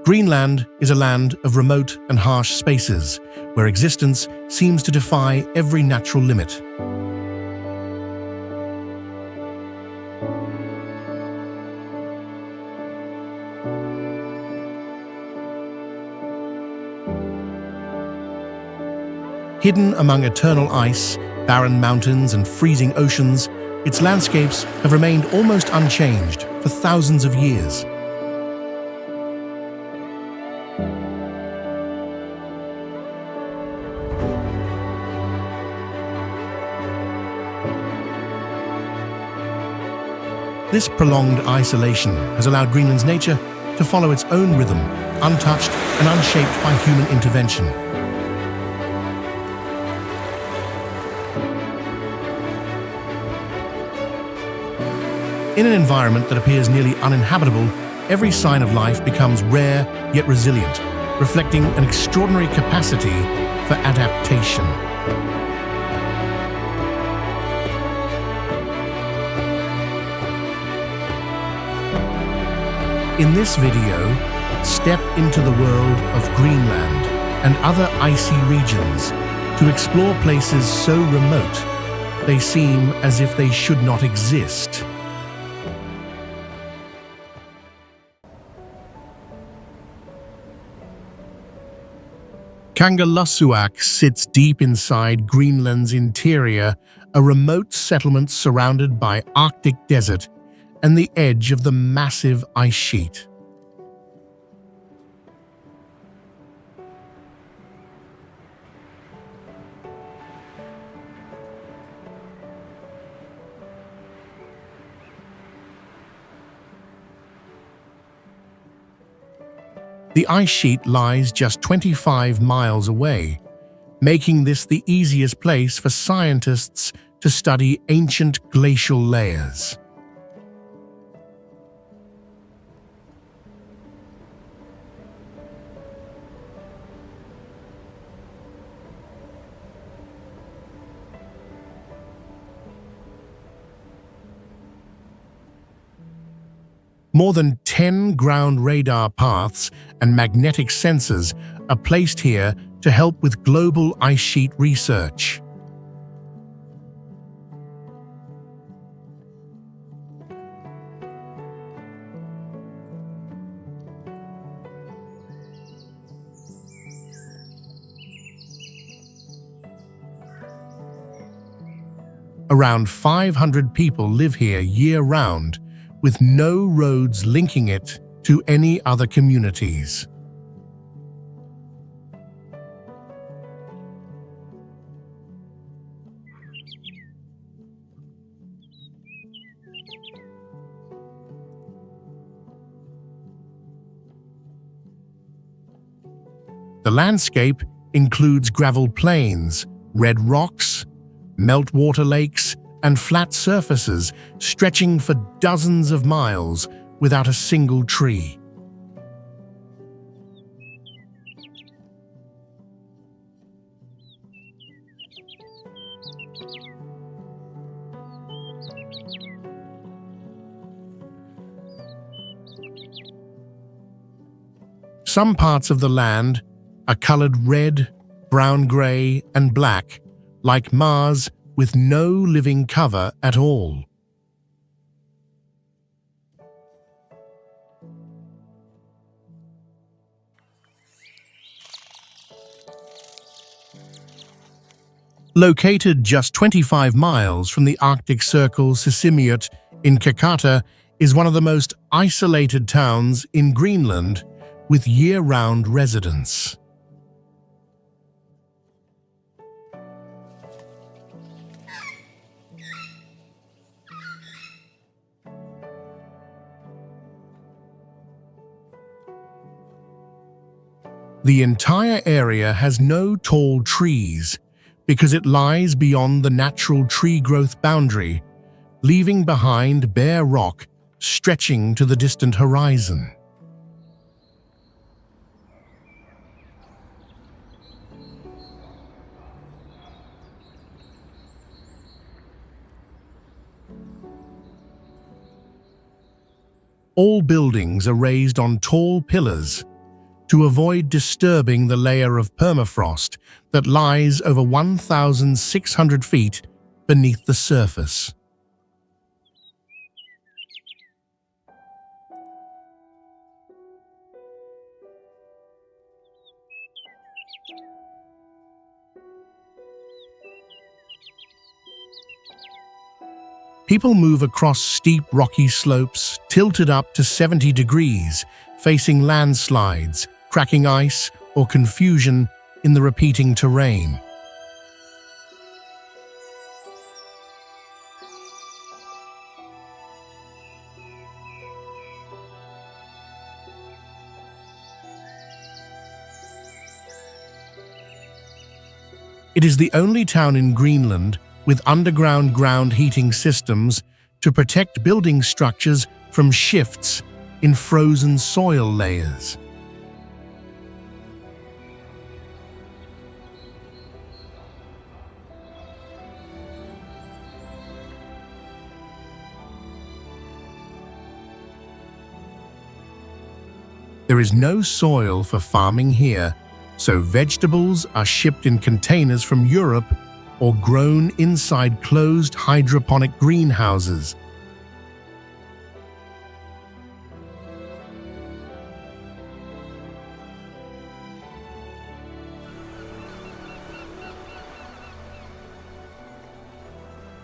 Greenland is a land of remote and harsh spaces, where existence seems to defy every natural limit. Hidden among eternal ice, barren mountains, and freezing oceans, its landscapes have remained almost unchanged for thousands of years. This prolonged isolation has allowed Greenland's nature to follow its own rhythm, untouched and unshaped by human intervention. In an environment that appears nearly uninhabitable, every sign of life becomes rare yet resilient, reflecting an extraordinary capacity for adaptation. In this video, step into the world of Greenland and other icy regions to explore places so remote they seem as if they should not exist. Kangerlussuaq sits deep inside Greenland's interior, a remote settlement surrounded by Arctic desert and the edge of the massive ice sheet. The ice sheet lies just 25 miles away, making this the easiest place for scientists to study ancient glacial layers. More than 10 ground radar paths and magnetic sensors are placed here to help with global ice sheet research. Around 500 people live here year-round, with no roads linking it to any other communities. The landscape includes gravel plains, red rocks, meltwater lakes, and flat surfaces stretching for dozens of miles without a single tree. Some parts of the land are colored red, brown-gray, and black, like Mars, with no living cover at all. Located just 25 miles from the Arctic Circle, Sisimiut in Kakata is one of the most isolated towns in Greenland with year-round residents. The entire area has no tall trees because it lies beyond the natural tree growth boundary, leaving behind bare rock stretching to the distant horizon. All buildings are raised on tall pillars, to avoid disturbing the layer of permafrost that lies over 1,600 feet beneath the surface. People move across steep rocky slopes, tilted up to 70 degrees, facing landslides, cracking ice, or confusion in the repeating terrain. It is the only town in Greenland with underground ground heating systems to protect building structures from shifts in frozen soil layers. There is no soil for farming here, so vegetables are shipped in containers from Europe or grown inside closed hydroponic greenhouses.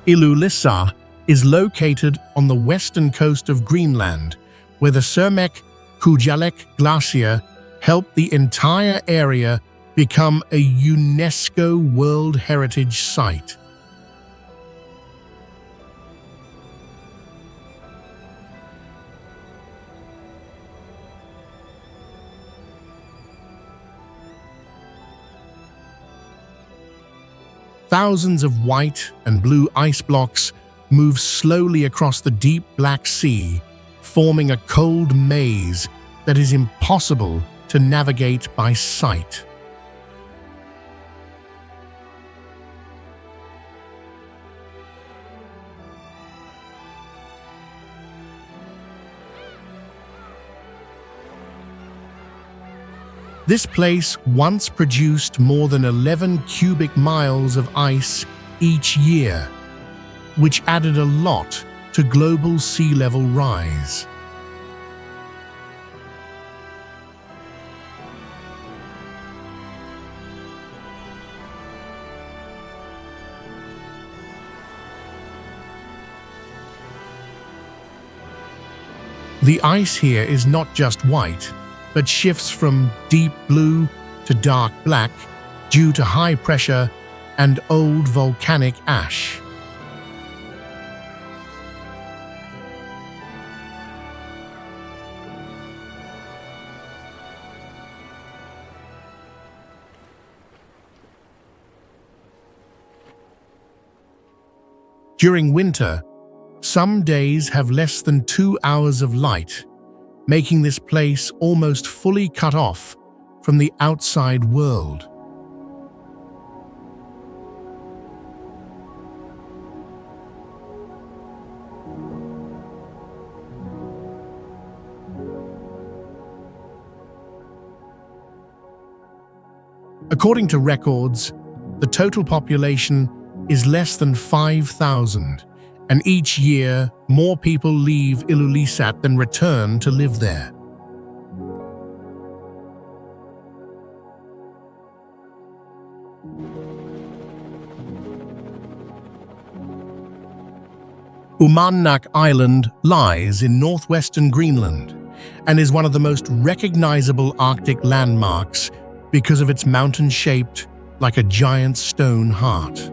Ilulissat is located on the western coast of Greenland, where the Kujalleq glacier helped the entire area become a UNESCO World Heritage Site. Thousands of white and blue ice blocks move slowly across the deep Black Sea, forming a cold maze that is impossible to navigate by sight. This place once produced more than 11 cubic miles of ice each year, which added a lot to global sea level rise. The ice here is not just white, but shifts from deep blue to dark black due to high pressure and old volcanic ash. During winter, some days have less than 2 hours of light, making this place almost fully cut off from the outside world. According to records, the total population is less than 5,000, and each year more people leave Ilulissat than return to live there. Uummannaq Island lies in northwestern Greenland and is one of the most recognizable Arctic landmarks because of its mountain shaped like a giant stone heart.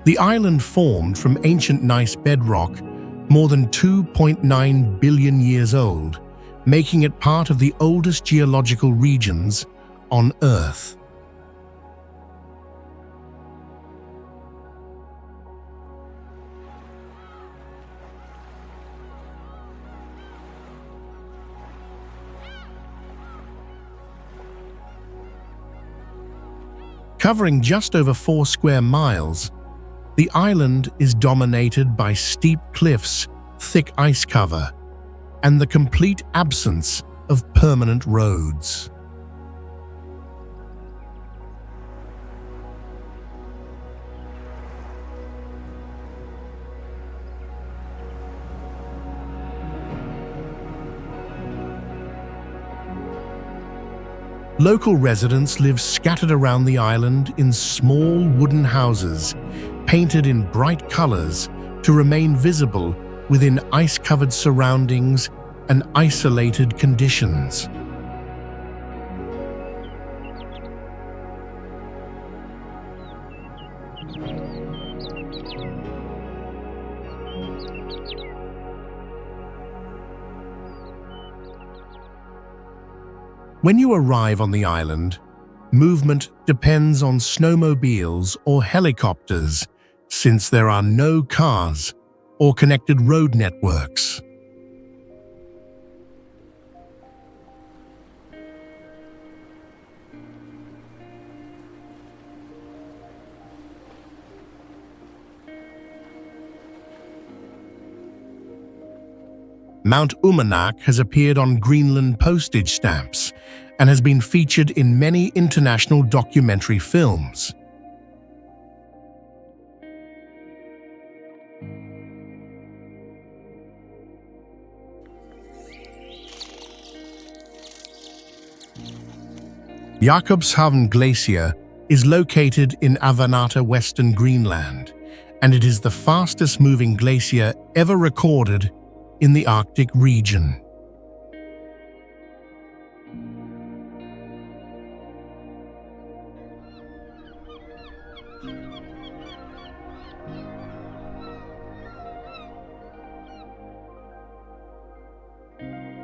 The island formed from ancient gneiss bedrock more than 2.9 billion years old, making it part of the oldest geological regions on Earth. Covering just over 4 square miles, the island is dominated by steep cliffs, thick ice cover, and the complete absence of permanent roads. Local residents live scattered around the island in small wooden houses, painted in bright colors to remain visible within ice-covered surroundings and isolated conditions. When you arrive on the island, movement depends on snowmobiles or helicopters, since there are no cars or connected road networks. Mount Umanak has appeared on Greenland postage stamps and has been featured in many international documentary films. Jakobshavn Glacier is located in Avanata, Western Greenland, and it is the fastest-moving glacier ever recorded in the Arctic region.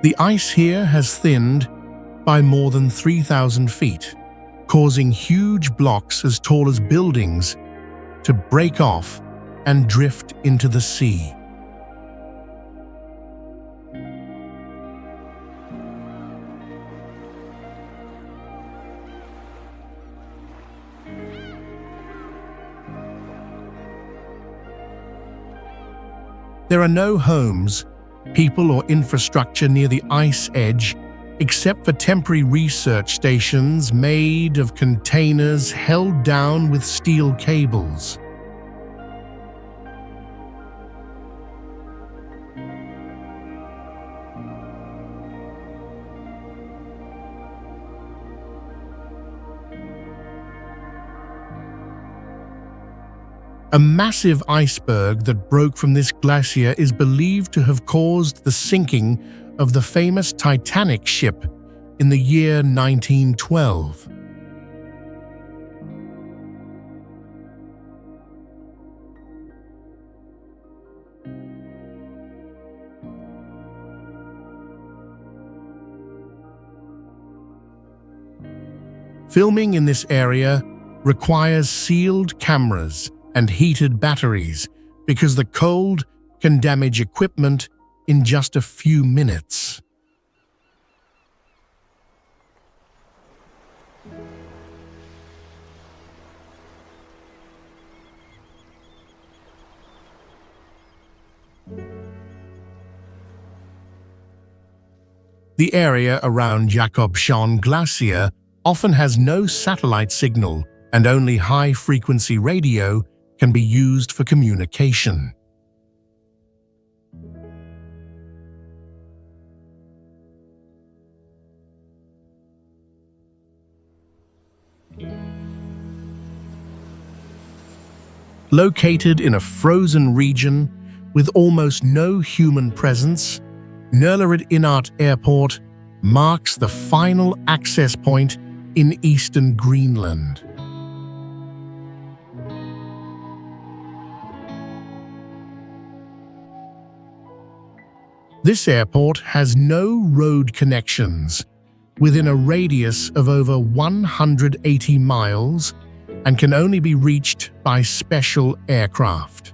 The ice here has thinned by more than 3,000 feet, causing huge blocks as tall as buildings to break off and drift into the sea. There are no homes, people or infrastructure near the ice edge except for temporary research stations made of containers held down with steel cables. A massive iceberg that broke from this glacier is believed to have caused the sinking of the famous Titanic ship in the year 1912. Filming in this area requires sealed cameras and heated batteries because the cold can damage equipment in just a few minutes. The area around Jakobshavn Glacier often has no satellite signal, and only high-frequency radio can be used for communication. Located in a frozen region with almost no human presence, Nørlerud Inart Airport marks the final access point in eastern Greenland. This airport has no road connections within a radius of over 180 miles and can only be reached by special aircraft.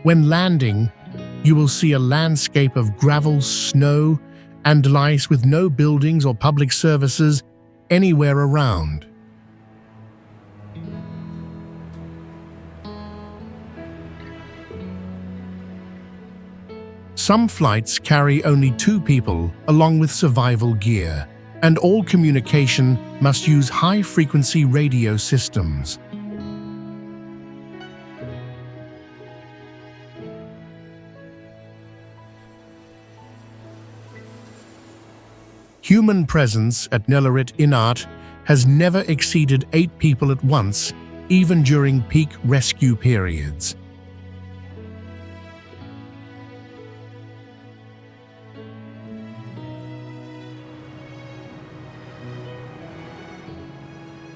When landing, you will see a landscape of gravel, snow, and ice with no buildings or public services anywhere around. Some flights carry only 2 people along with survival gear, and all communication must use high-frequency radio systems. Human presence at Nelarit Inat has never exceeded 8 people at once, even during peak rescue periods.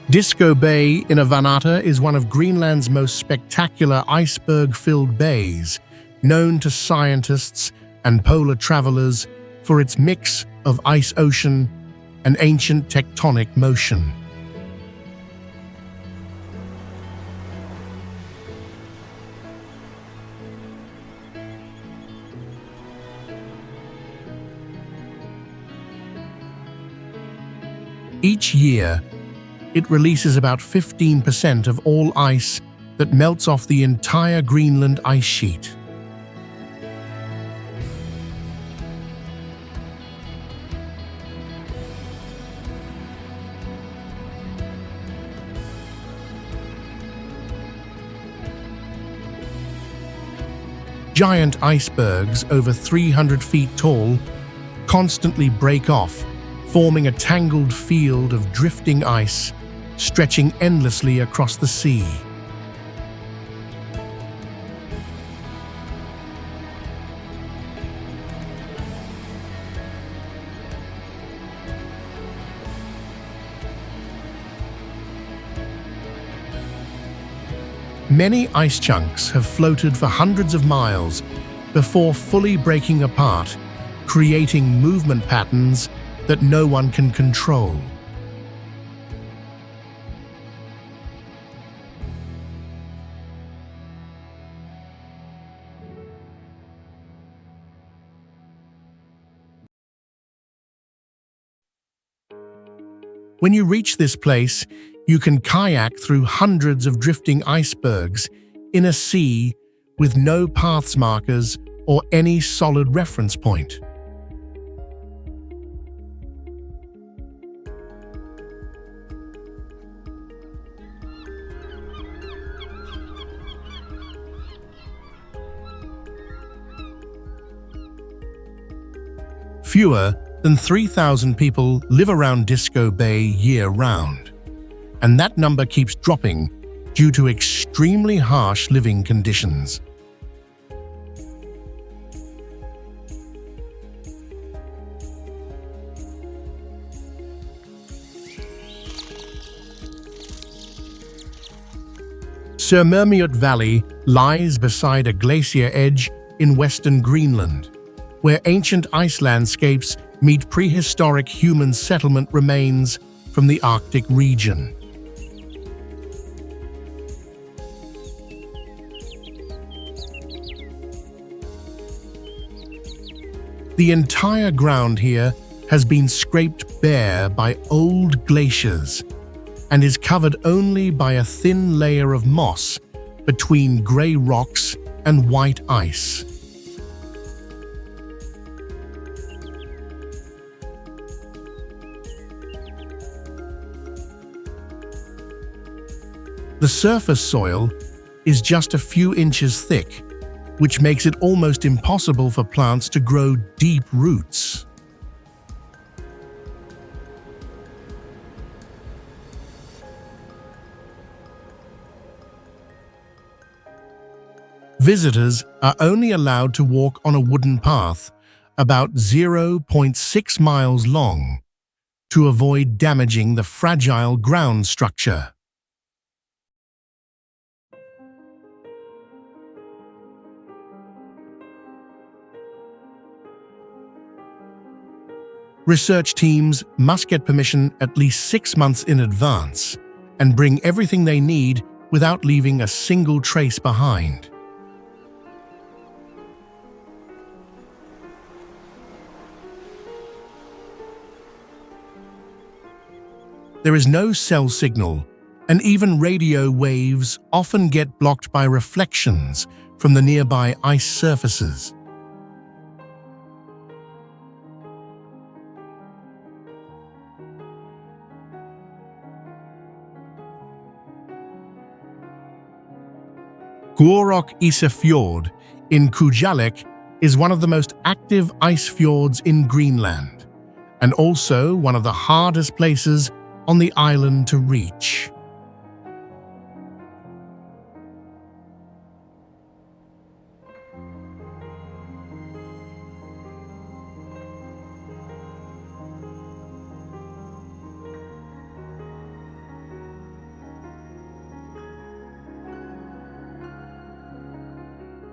Disco Bay in Avanata is one of Greenland's most spectacular iceberg-filled bays, known to scientists and polar travelers for its mix of ice ocean and ancient tectonic motion. Each year, it releases about 15% of all ice that melts off the entire Greenland ice sheet. Giant icebergs over 300 feet tall constantly break off, forming a tangled field of drifting ice stretching endlessly across the sea. Many ice chunks have floated for hundreds of miles before fully breaking apart, creating movement patterns that no one can control. When you reach this place, you can kayak through hundreds of drifting icebergs in a sea with no paths markers or any solid reference point. Fewer than 3,000 people live around Disco Bay year-round, and that number keeps dropping due to extremely harsh living conditions. Surmermiut Valley lies beside a glacier edge in western Greenland, where ancient ice landscapes meet prehistoric human settlement remains from the Arctic region. The entire ground here has been scraped bare by old glaciers and is covered only by a thin layer of moss between grey rocks and white ice. The surface soil is just a few inches thick, which makes it almost impossible for plants to grow deep roots. Visitors are only allowed to walk on a wooden path about 0.6 miles long to avoid damaging the fragile ground structure. Research teams must get permission at least 6 months in advance and bring everything they need without leaving a single trace behind. There is no cell signal, and even radio waves often get blocked by reflections from the nearby ice surfaces. Fjord in Kujalleq is one of the most active ice fjords in Greenland, and also one of the hardest places on the island to reach.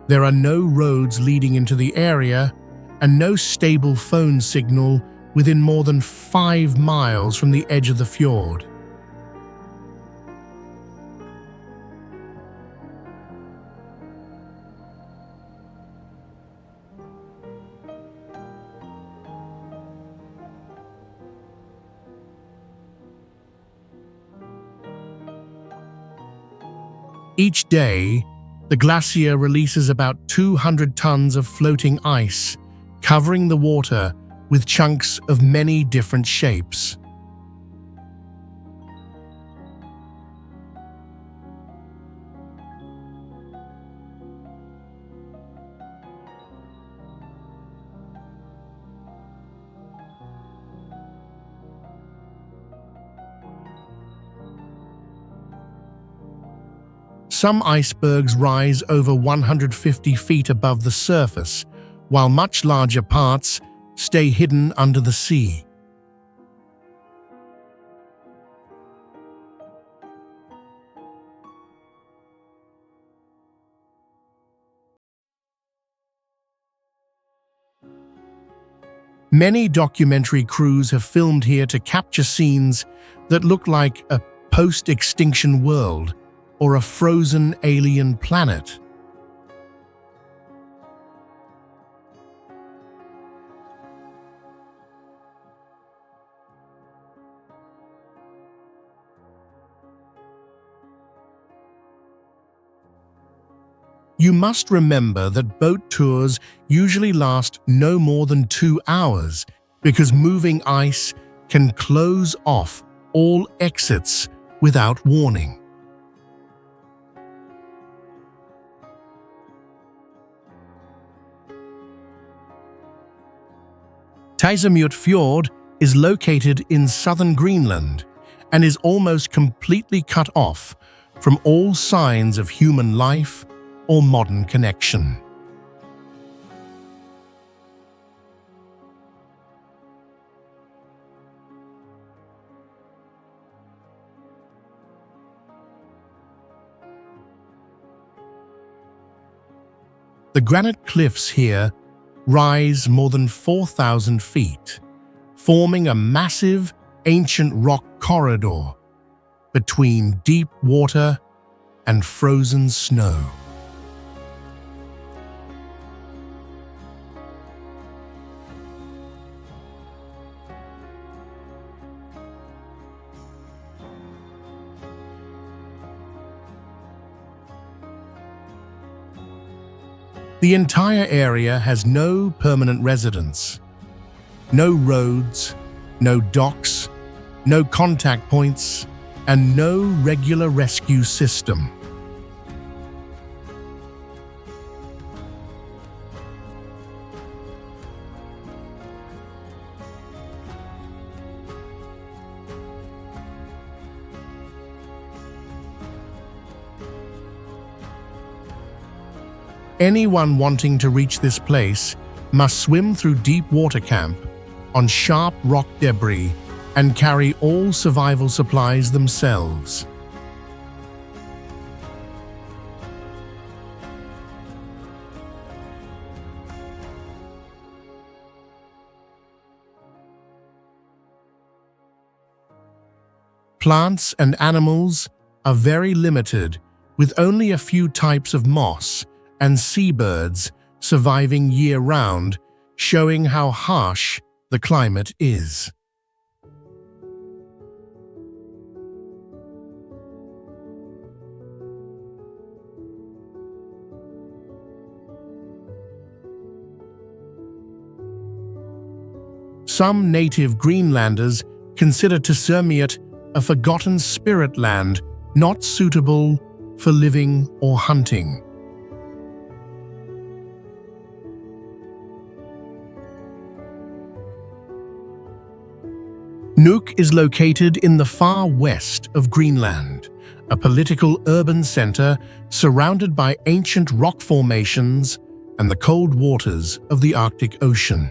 There are no roads leading into the area and no stable phone signal within more than 5 miles from the edge of the fjord. Each day, the glacier releases about 200 tons of floating ice, covering the water with chunks of many different shapes. Some icebergs rise over 150 feet above the surface, while much larger parts stay hidden under the sea. Many documentary crews have filmed here to capture scenes that look like a post-extinction world or a frozen alien planet. You must remember that boat tours usually last no more than 2 hours because moving ice can close off all exits without warning. Fjord is located in southern Greenland and is almost completely cut off from all signs of human life or modern connection. The granite cliffs here rise more than 4,000 feet, forming a massive, ancient rock corridor between deep water and frozen snow. The entire area has no permanent residents, no roads, no docks, no contact points, and no regular rescue system. Anyone wanting to reach this place must swim through deep water camp on sharp rock debris and carry all survival supplies themselves. Plants and animals are very limited, with only a few types of moss and seabirds surviving year-round, showing how harsh the climate is. some native Greenlanders consider Tsermiet a forgotten spirit land not suitable for living or hunting. Nuuk is located in the far west of Greenland, a political urban center surrounded by ancient rock formations and the cold waters of the Arctic Ocean.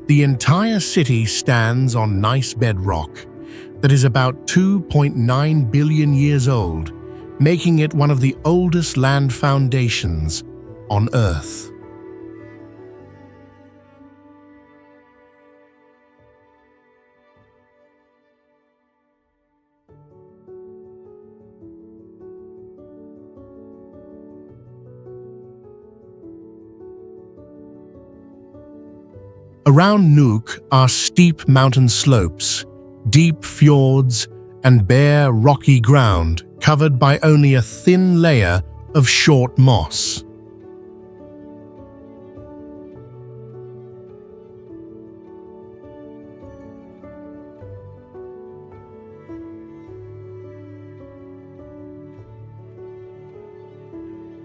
The entire city stands on gneiss bedrock that is about 2.9 billion years old, making it one of the oldest land foundations on Earth. Around Nuuk are steep mountain slopes, deep fjords, and bare, rocky ground covered by only a thin layer of short moss.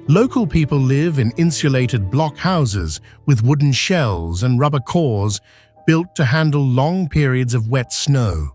Local people live in insulated block houses with wooden shells and rubber cores built to handle long periods of wet snow.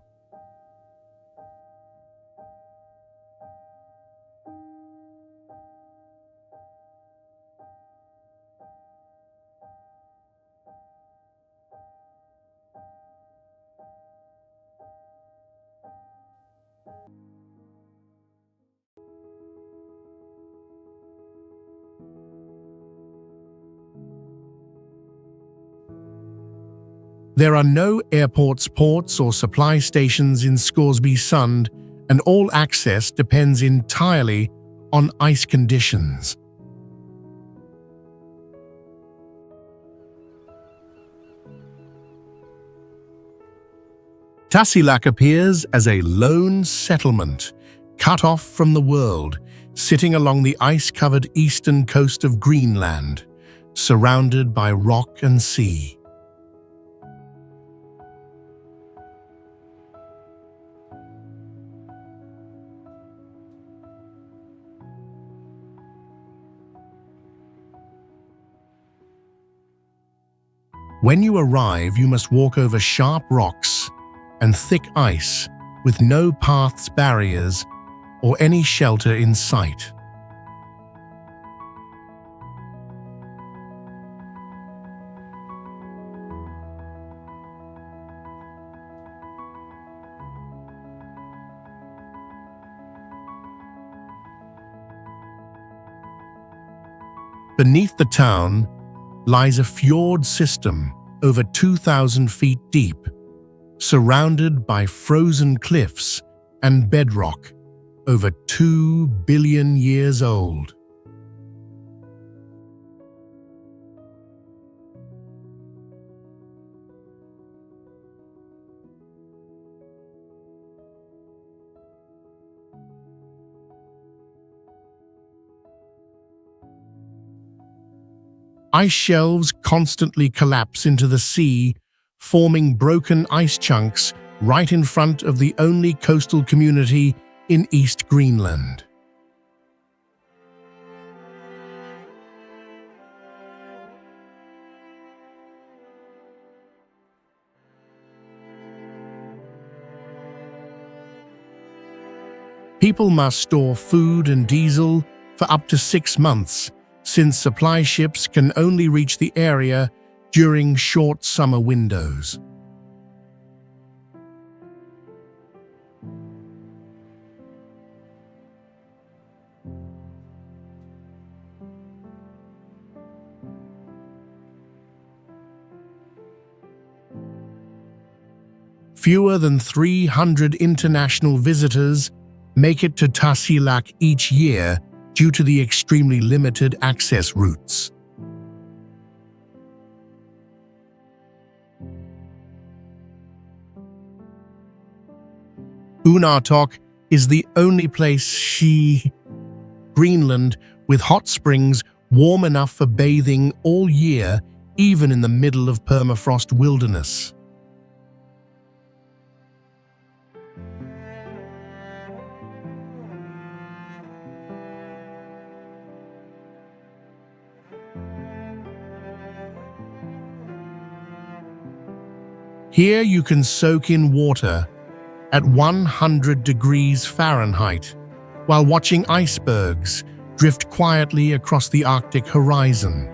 There are no airports, ports, or supply stations in Scoresby Sund, and all access depends entirely on ice conditions. Tasiilaq appears as a lone settlement, cut off from the world, sitting along the ice-covered eastern coast of Greenland, surrounded by rock and sea. When you arrive, you must walk over sharp rocks and thick ice with no paths, barriers, or any shelter in sight. Beneath the town lies a fjord system over 2,000 feet deep, surrounded by frozen cliffs and bedrock over 2 billion years old. Ice shelves constantly collapse into the sea, forming broken ice chunks right in front of the only coastal community in East Greenland. People must store food and diesel for up to 6 months, since supply ships can only reach the area during short summer windows. Fewer than 300 international visitors make it to Tasiilaq each year due to the extremely limited access routes. Unartok is the only place Greenland with hot springs warm enough for bathing all year, even in the middle of permafrost wilderness. Here you can soak in water at 100 degrees Fahrenheit while watching icebergs drift quietly across the Arctic horizon.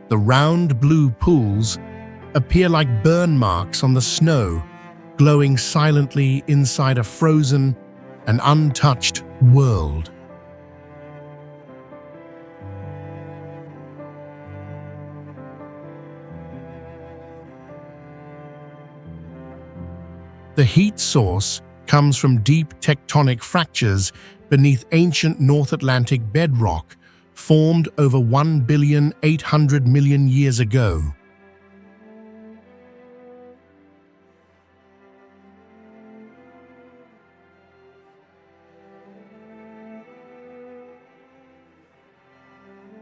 The round blue pools appear like burn marks on the snow, glowing silently inside a frozen and untouched world. The heat source comes from deep tectonic fractures beneath ancient North Atlantic bedrock formed over 1,800,000,000 years ago.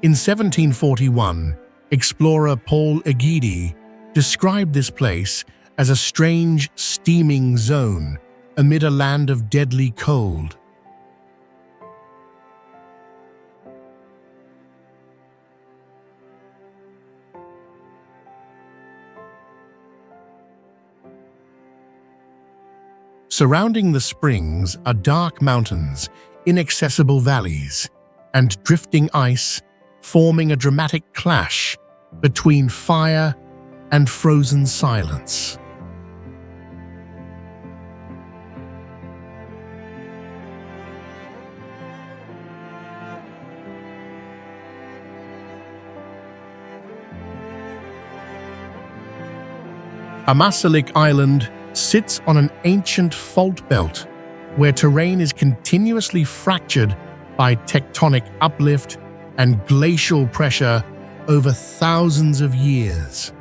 In 1741, explorer Paul Egede described this place as a strange, steaming zone amid a land of deadly cold. Surrounding the springs are dark mountains, inaccessible valleys, and drifting ice, forming a dramatic clash between fire and frozen silence. Amasilik Island sits on an ancient fault belt where terrain is continuously fractured by tectonic uplift and glacial pressure over thousands of years.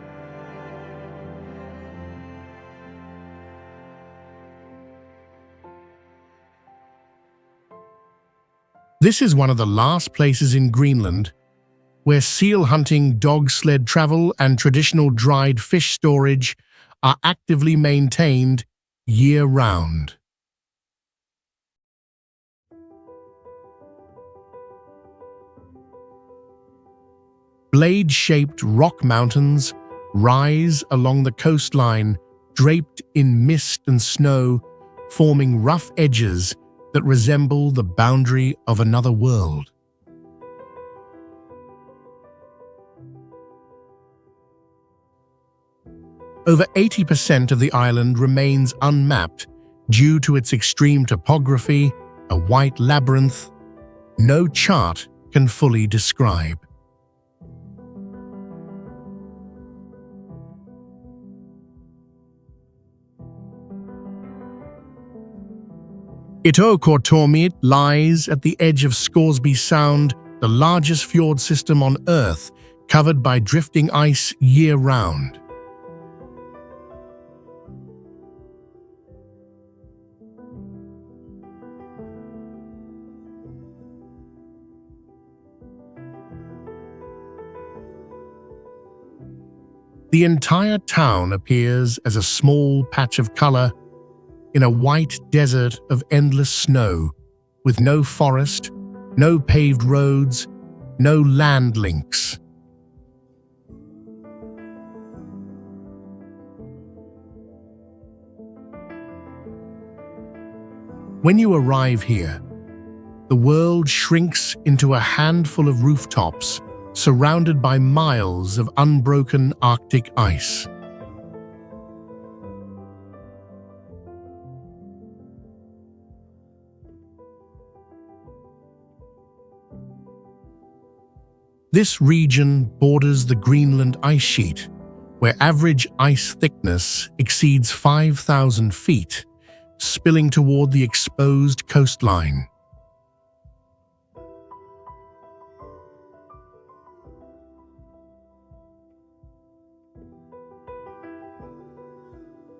This is one of the last places in Greenland where seal hunting, dog sled travel, and traditional dried fish storage are actively maintained year-round. Blade-shaped rock mountains rise along the coastline, draped in mist and snow, forming rough edges that resemble the boundary of another world. Over 80% of the island remains unmapped due to its extreme topography, a white labyrinth no chart can fully describe. Itokortormiit lies at the edge of Scoresby Sound, the largest fjord system on Earth, covered by drifting ice year-round. The entire town appears as a small patch of color in a white desert of endless snow, with no forest, no paved roads, no land links. When you arrive here, the world shrinks into a handful of rooftops surrounded by miles of unbroken Arctic ice. This region borders the Greenland ice sheet, where average ice thickness exceeds 5,000 feet, spilling toward the exposed coastline.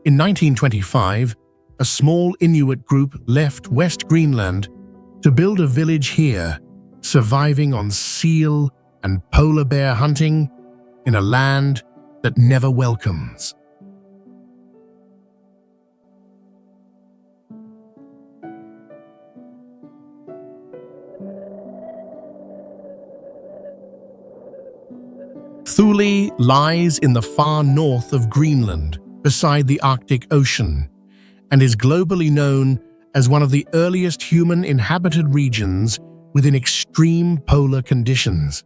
In 1925, a small Inuit group left West Greenland to build a village here, surviving on seal and polar bear hunting in a land that never welcomes. Thule lies in the far north of Greenland, beside the Arctic Ocean, and is globally known as one of the earliest human-inhabited regions within extreme polar conditions.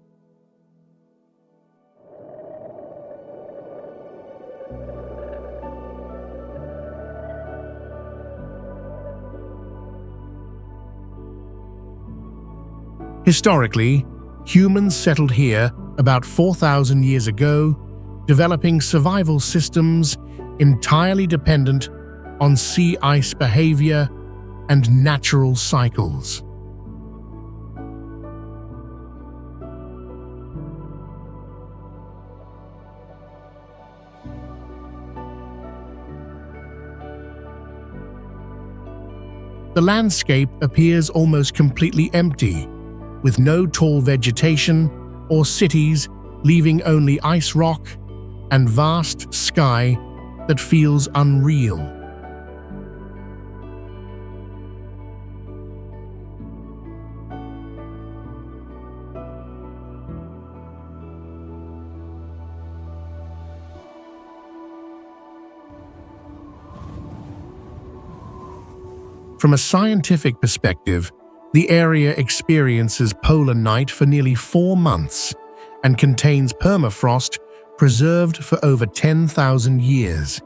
Historically, humans settled here about 4,000 years ago, developing survival systems entirely dependent on sea ice behavior and natural cycles. The landscape appears almost completely empty, with no tall vegetation or cities, leaving only ice rock and vast sky that feels unreal. From a scientific perspective, the area experiences polar night for nearly 4 months and contains permafrost preserved for over 10,000 years.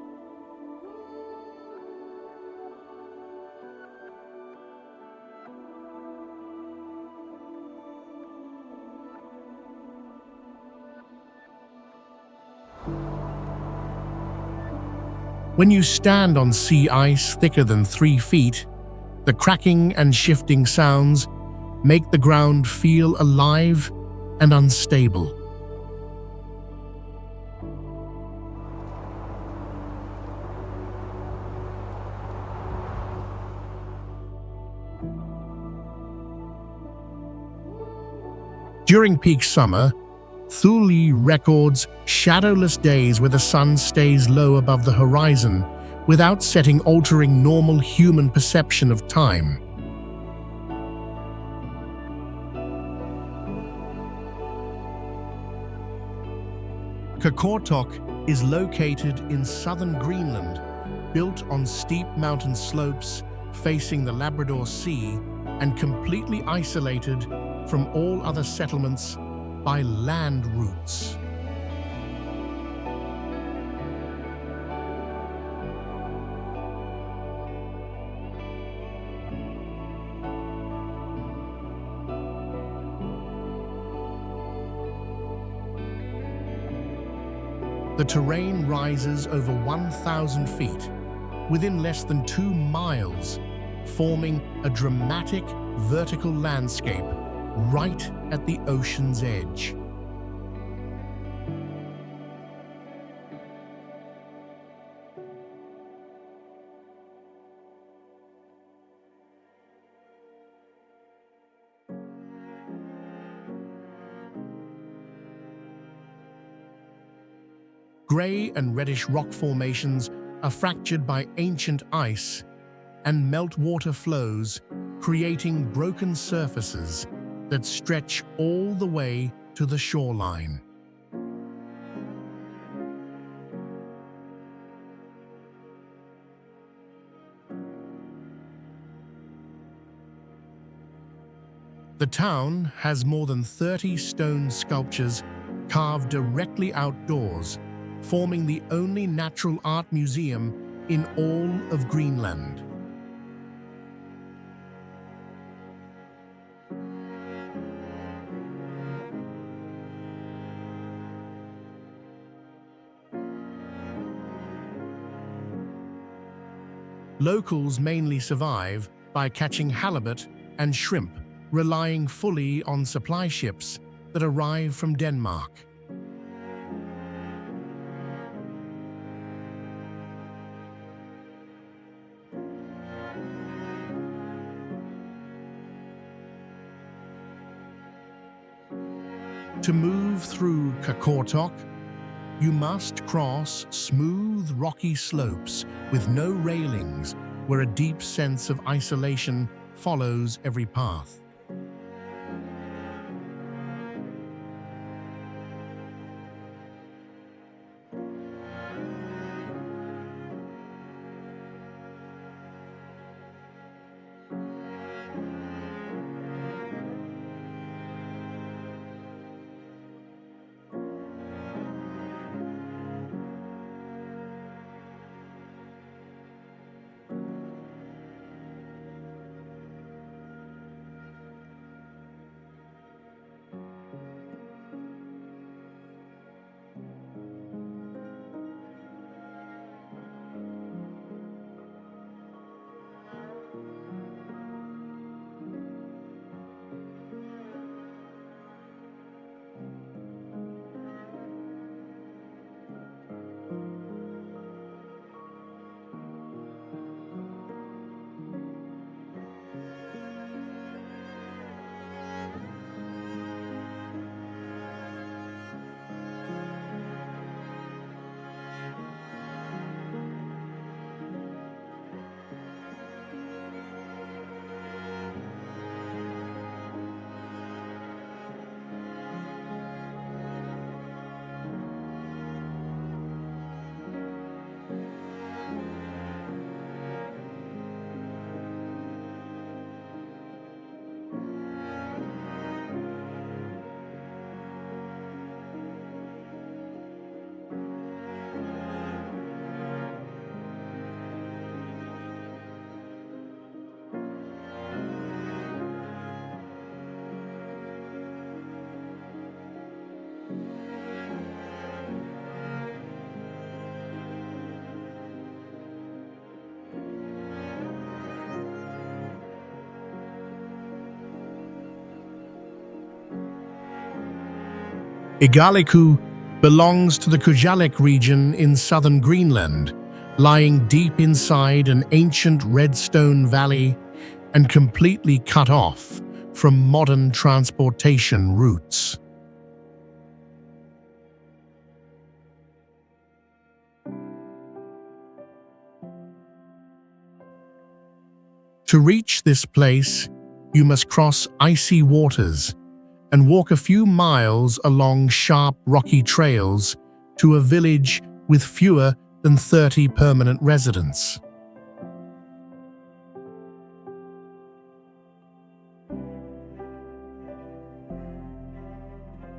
When you stand on sea ice thicker than 3 feet, the cracking and shifting sounds make the ground feel alive and unstable. During peak summer, Thule records shadowless days where the sun stays low above the horizon without altering normal human perception of time. Qaqortoq is located in southern Greenland, built on steep mountain slopes facing the Labrador Sea and completely isolated from all other settlements by land routes. The terrain rises over 1,000 feet, within less than 2 miles, forming a dramatic vertical landscape right at the ocean's edge. Grey and reddish rock formations are fractured by ancient ice and meltwater flows, creating broken surfaces that stretch all the way to the shoreline. The town has more than 30 stone sculptures carved directly outdoors, forming the only natural art museum in all of Greenland. Locals mainly survive by catching halibut and shrimp, relying fully on supply ships that arrive from Denmark. To move through Kakortok, you must cross smooth, rocky slopes with no railings, where a deep sense of isolation follows every path. Igaliku belongs to the Kujalleq region in southern Greenland, lying deep inside an ancient redstone valley and completely cut off from modern transportation routes. To reach this place, you must cross icy waters and walk a few miles along sharp, rocky trails to a village with fewer than 30 permanent residents.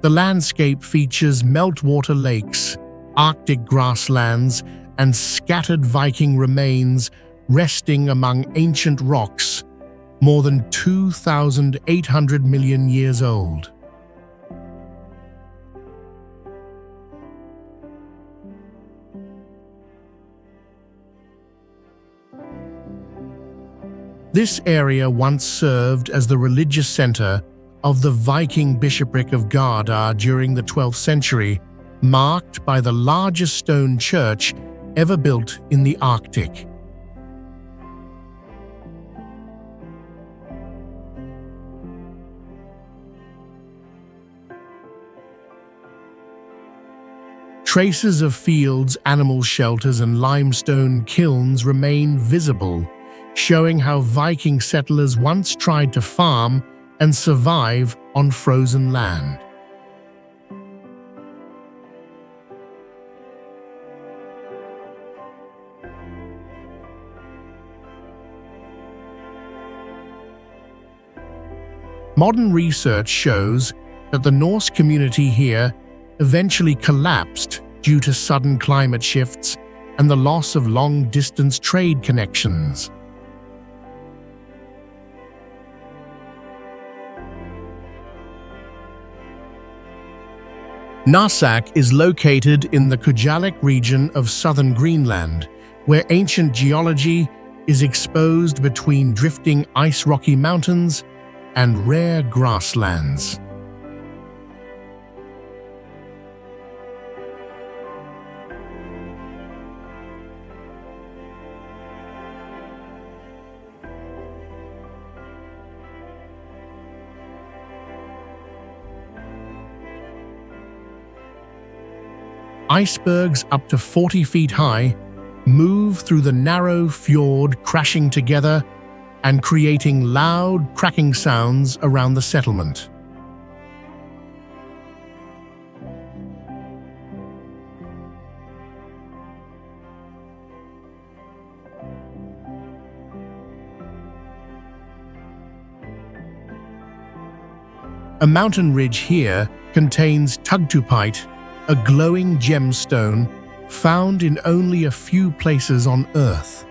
The landscape features meltwater lakes, Arctic grasslands, and scattered Viking remains resting among ancient rocks more than 2,800 million years old. This area once served as the religious center of the Viking bishopric of Gardar during the 12th century, marked by the largest stone church ever built in the Arctic. Traces of fields, animal shelters, and limestone kilns remain visible, showing how Viking settlers once tried to farm and survive on frozen land. Modern research shows that the Norse community here eventually collapsed due to sudden climate shifts and the loss of long-distance trade connections. Narsak is located in the Kujalleq region of southern Greenland, where ancient geology is exposed between drifting ice-rocky mountains and rare grasslands. Icebergs up to 40 feet high move through the narrow fjord, crashing together and creating loud cracking sounds around the settlement. A mountain ridge here contains tugtupite, a glowing gemstone found in only a few places on Earth.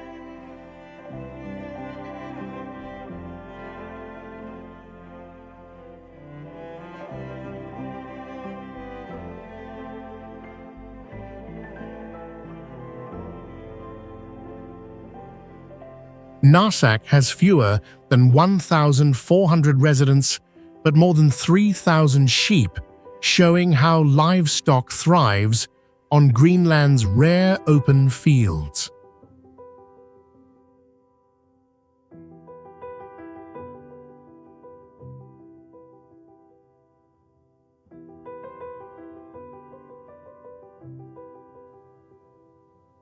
Narsak has fewer than 1,400 residents, but more than 3,000 sheep, showing how livestock thrives on Greenland's rare open fields.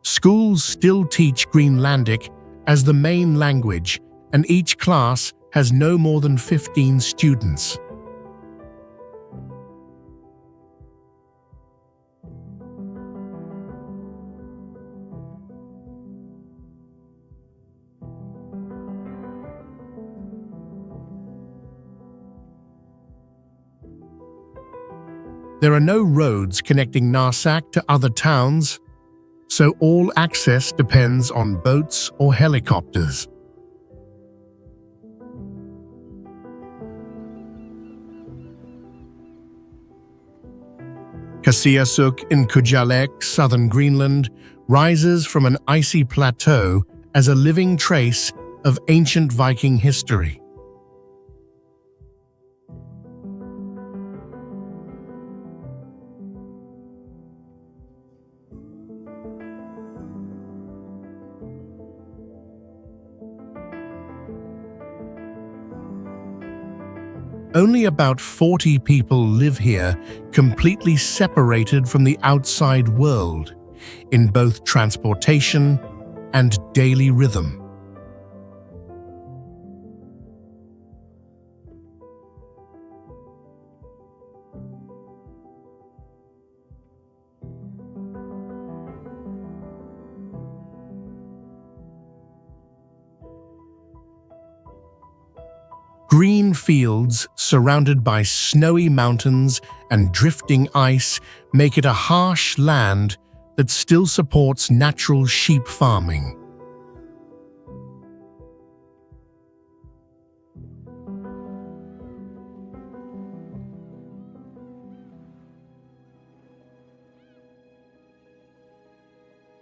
Schools still teach Greenlandic as the main language, and each class has no more than 15 students. There are no roads connecting Narsak to other towns, so all access depends on boats or helicopters. Kasiasuk in Kujalleq, southern Greenland, rises from an icy plateau as a living trace of ancient Viking history. Only about 40 people live here, completely separated from the outside world, in both transportation and daily rhythm. Green fields surrounded by snowy mountains and drifting ice make it a harsh land that still supports natural sheep farming.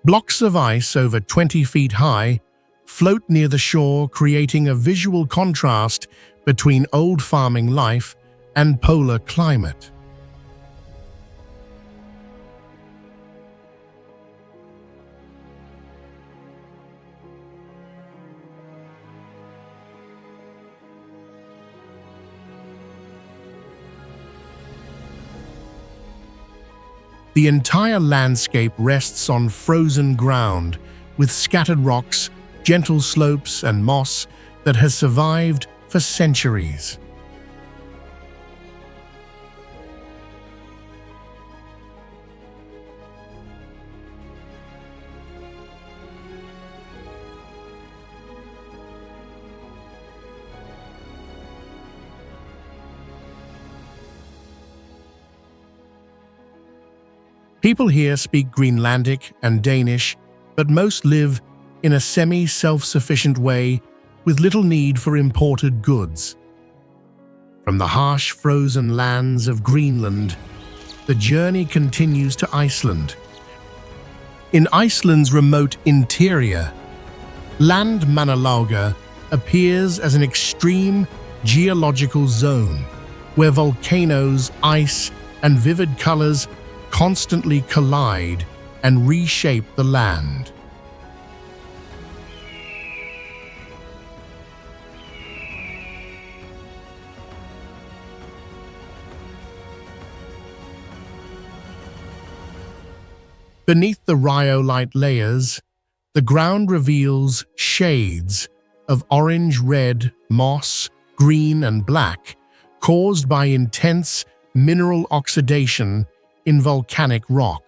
Blocks of ice over 20 feet high float near the shore, creating a visual contrast between old farming life and polar climate. The entire landscape rests on frozen ground, with scattered rocks, gentle slopes, and moss that has survived for centuries. People here speak Greenlandic and Danish, but most live in a semi-self-sufficient way with little need for imported goods. From the harsh frozen lands of Greenland, the journey continues to Iceland. In Iceland's remote interior, Land Manalauga appears as an extreme geological zone where volcanoes, ice, and vivid colors constantly collide and reshape the land. Beneath the rhyolite layers, the ground reveals shades of orange, red, moss, green, and black, caused by intense mineral oxidation in volcanic rock.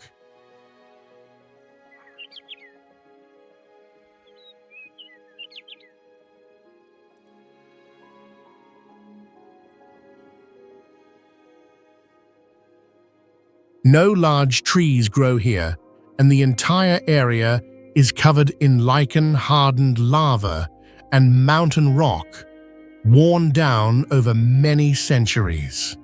No large trees grow here, and the entire area is covered in lichen-hardened lava and mountain rock, worn down over many centuries.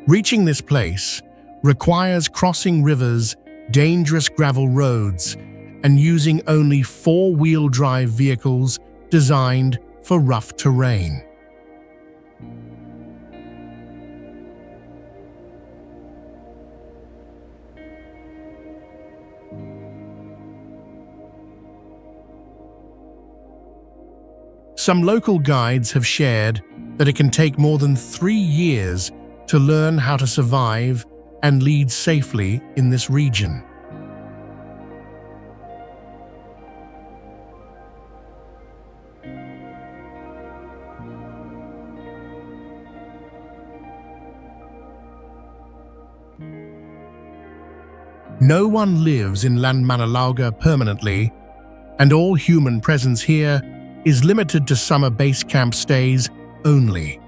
Reaching this place requires crossing rivers, dangerous gravel roads, and using only four-wheel drive vehicles designed for rough terrain. Some local guides have shared that it can take more than 3 years to learn how to survive and lead safely in this region. No one lives in Landmannalaugar permanently, and all human presence here is limited to summer base camp stays only.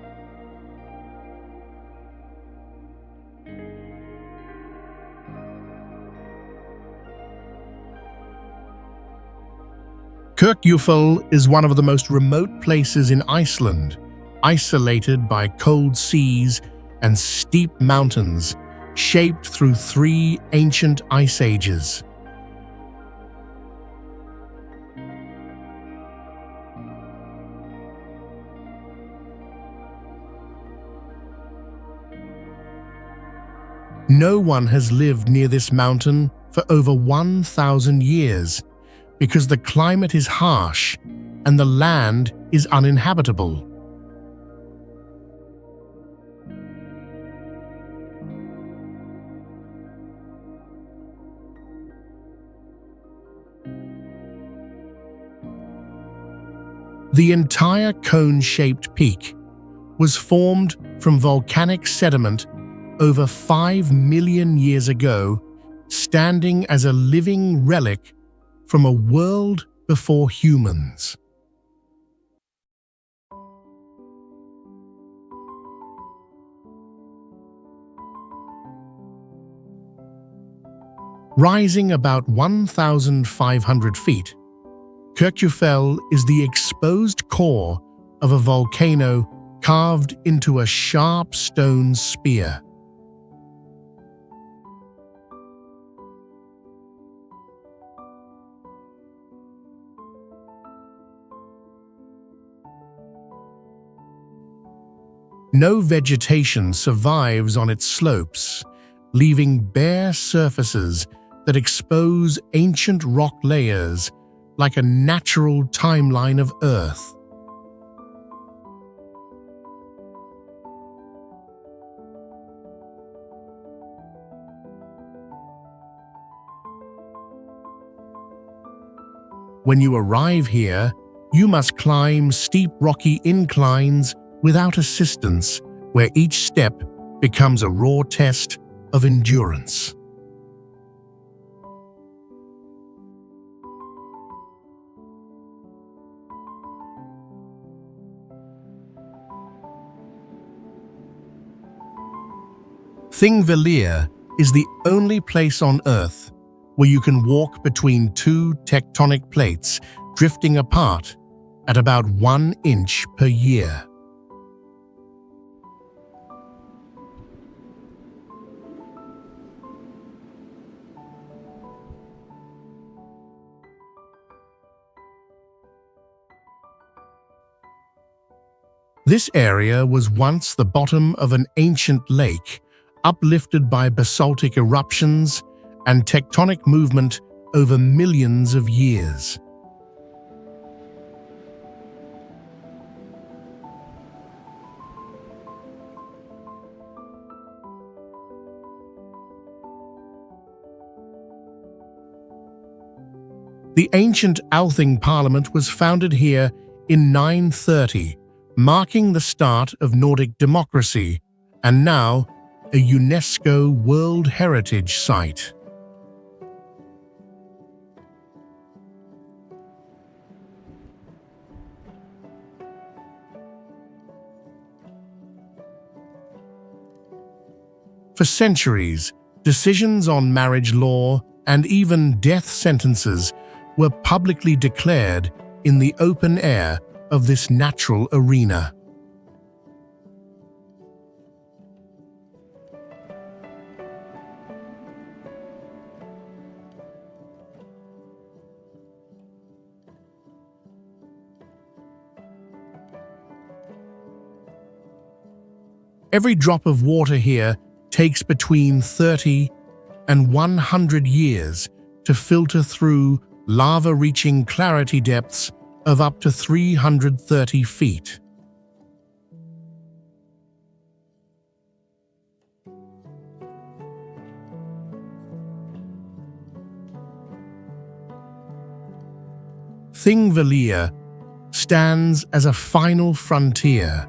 Kirkjufell is one of the most remote places in Iceland, isolated by cold seas and steep mountains, shaped through 3 ancient ice ages. No one has lived near this mountain for over 1,000 years because the climate is harsh and the land is uninhabitable. The entire cone-shaped peak was formed from volcanic sediment over 5 million years ago, standing as a living relic from a world before humans. Rising about 1,500 feet, Kirkjufell is the exposed core of a volcano carved into a sharp stone spear. No vegetation survives on its slopes, leaving bare surfaces that expose ancient rock layers like a natural timeline of Earth. When you arrive here, you must climb steep rocky inclines without assistance, where each step becomes a raw test of endurance. Thingvellir is the only place on Earth where you can walk between 2 tectonic plates drifting apart at about 1 inch per year. This area was once the bottom of an ancient lake, uplifted by basaltic eruptions and tectonic movement over millions of years. The ancient Althing Parliament was founded here in 930, marking the start of Nordic democracy, and now a UNESCO World Heritage Site. For centuries, decisions on marriage law and even death sentences were publicly declared in the open air of this natural arena. Every drop of water here takes between 30 and 100 years to filter through lava reaching clarity depths of up to 330 feet. Thingvellir stands as a final frontier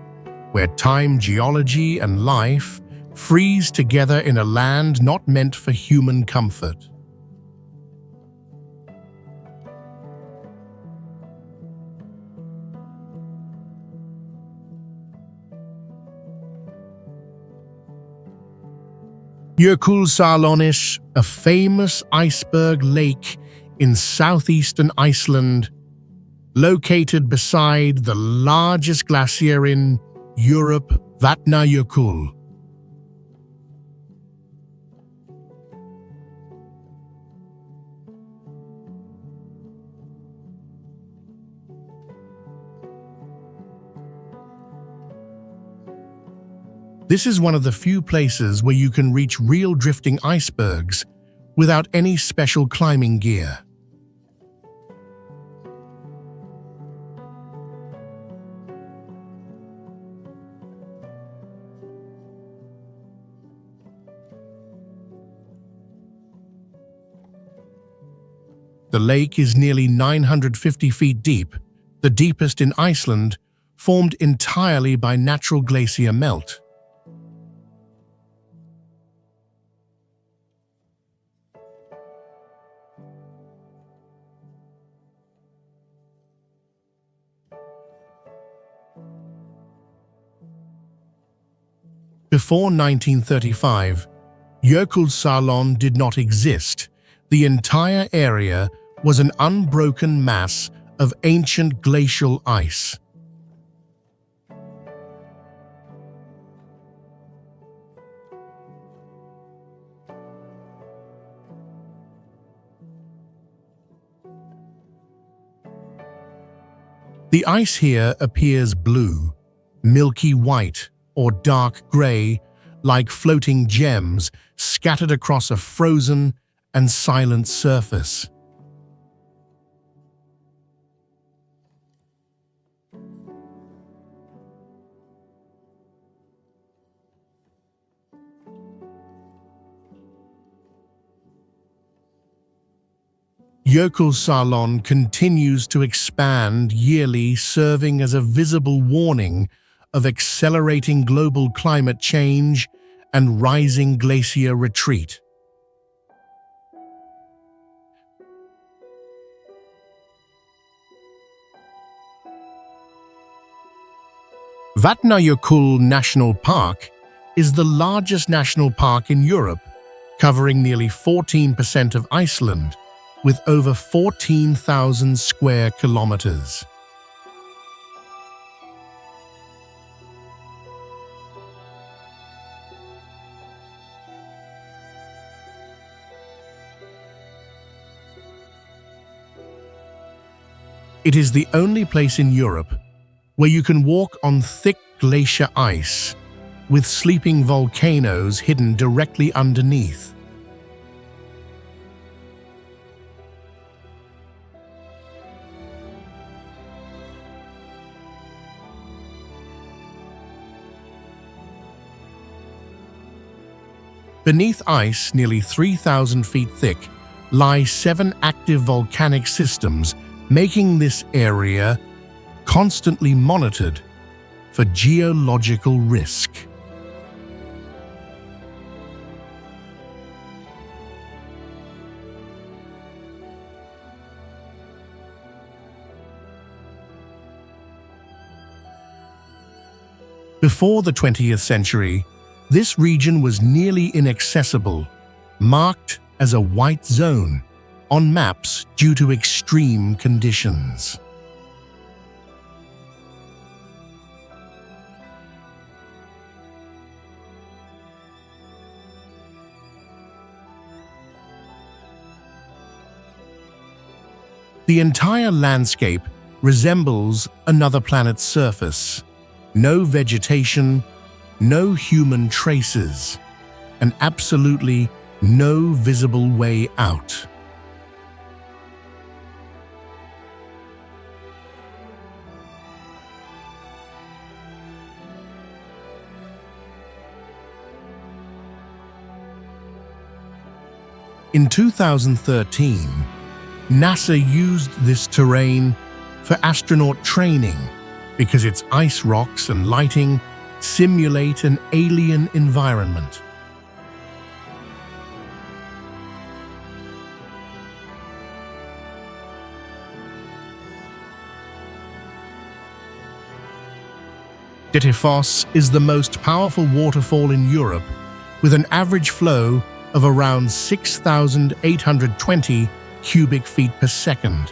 where time, geology, and life freeze together in a land not meant for human comfort. Jökulsárlón, a famous iceberg lake in southeastern Iceland, located beside the largest glacier in Europe, Vatnajökull. This is one of the few places where you can reach real drifting icebergs without any special climbing gear. The lake is nearly 950 feet deep, the deepest in Iceland, formed entirely by natural glacier melt. Before 1935, Jökulsárlón did not exist. The entire area was an unbroken mass of ancient glacial ice. The ice here appears blue, milky white, or dark grey, like floating gems scattered across a frozen and silent surface. Jökulsárlón continues to expand yearly, serving as a visible warning of accelerating global climate change and rising glacier retreat. Vatnajökull National Park is the largest national park in Europe, covering nearly 14% of Iceland, with over 14,000 square kilometers. It is the only place in Europe where you can walk on thick glacier ice, with sleeping volcanoes hidden directly underneath. Beneath ice, nearly 3,000 feet thick, lie 7 active volcanic systems, making this area constantly monitored for geological risk. Before the 20th century, this region was nearly inaccessible, marked as a white zone on maps due to extreme conditions. The entire landscape resembles another planet's surface. No vegetation, no human traces, and absolutely no visible way out. In 2013, NASA used this terrain for astronaut training because its ice rocks and lighting simulate an alien environment. Dettifoss is the most powerful waterfall in Europe, with an average flow of around 6,820 cubic feet per second.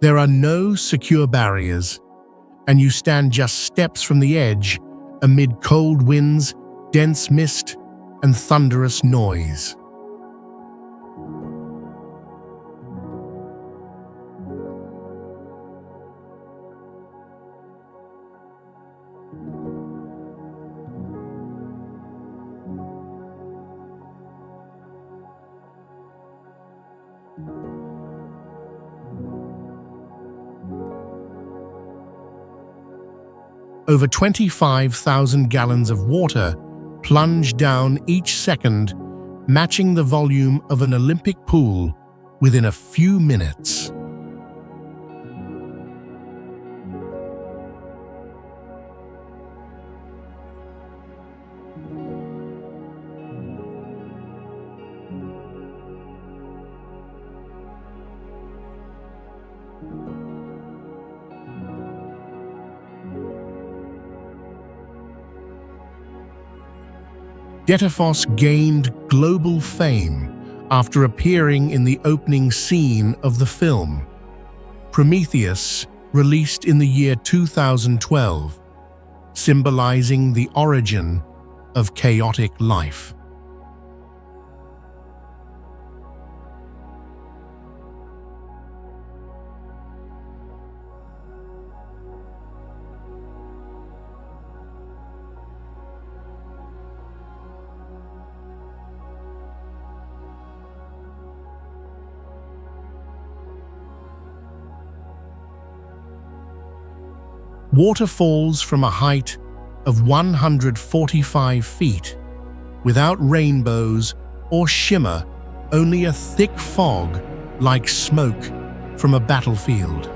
There are no secure barriers, and you stand just steps from the edge amid cold winds, dense mist, and thunderous noise. Over 25,000 gallons of water plunge down each second, matching the volume of an Olympic pool within a few minutes. Dettifoss gained global fame after appearing in the opening scene of the film, Prometheus, released in the year 2012, symbolizing the origin of chaotic life. Water falls from a height of 145 feet, without rainbows or shimmer, only a thick fog like smoke from a battlefield.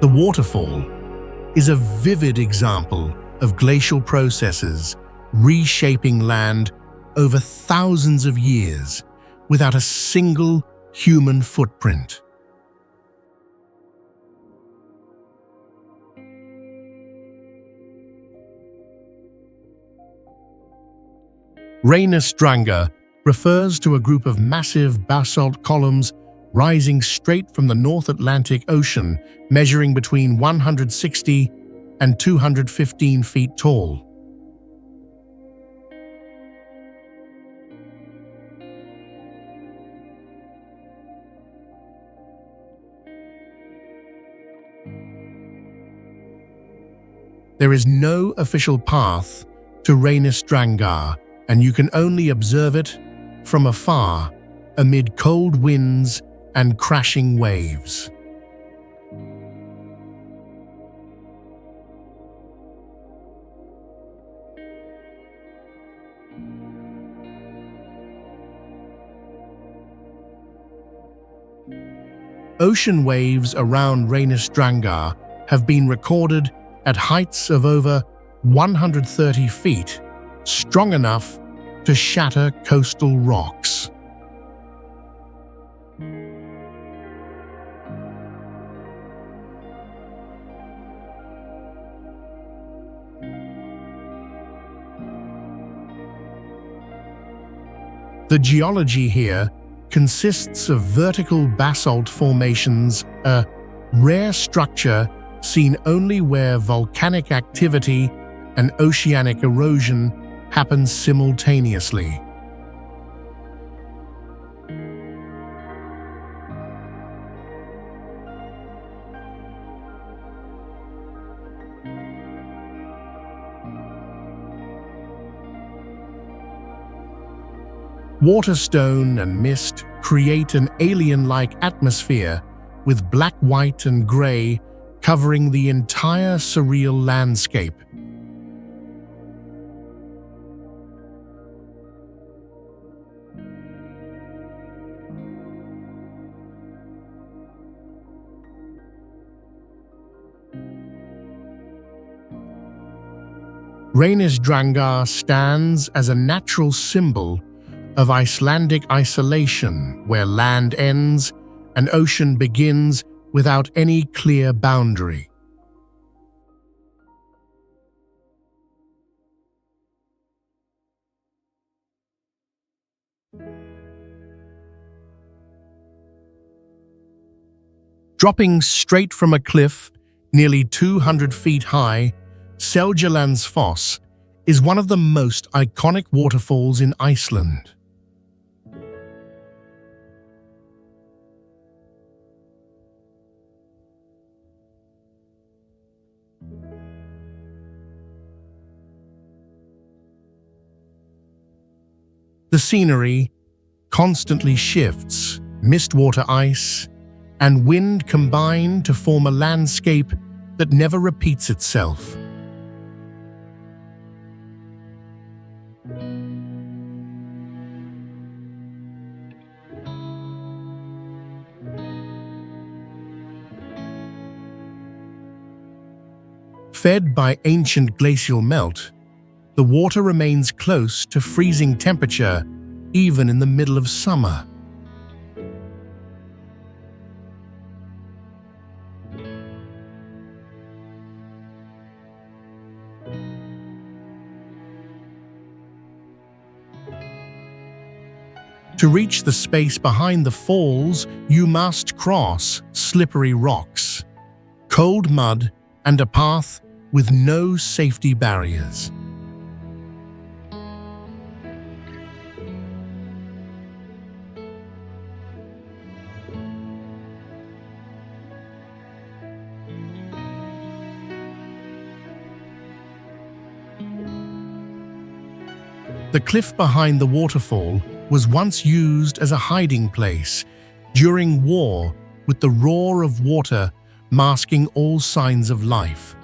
The waterfall is a vivid example of glacial processes reshaping land over thousands of years without a single human footprint. Reynisdranger refers to a group of massive basalt columns rising straight from the North Atlantic Ocean, measuring between 160 and 215 feet tall. There is no official path to Drangar, and you can only observe it from afar amid cold winds and crashing waves. Ocean waves around Drangar have been recorded at heights of over 130 feet, strong enough to shatter coastal rocks. The geology here consists of vertical basalt formations, a rare structure seen only where volcanic activity and oceanic erosion happen simultaneously. Waterstone and mist create an alien-like atmosphere with black, white, and grey covering the entire surreal landscape. Drangar stands as a natural symbol of Icelandic isolation, where land ends and ocean begins without any clear boundary. Dropping straight from a cliff nearly 200 feet high, Seljalandsfoss is one of the most iconic waterfalls in Iceland. The scenery constantly shifts, mistwater ice and wind combine to form a landscape that never repeats itself. Fed by ancient glacial melt, the water remains close to freezing temperature even in the middle of summer. To reach the space behind the falls, you must cross slippery rocks, cold mud, and a path with no safety barriers. The cliff behind the waterfall was once used as a hiding place during war, with the roar of water masking all signs of life.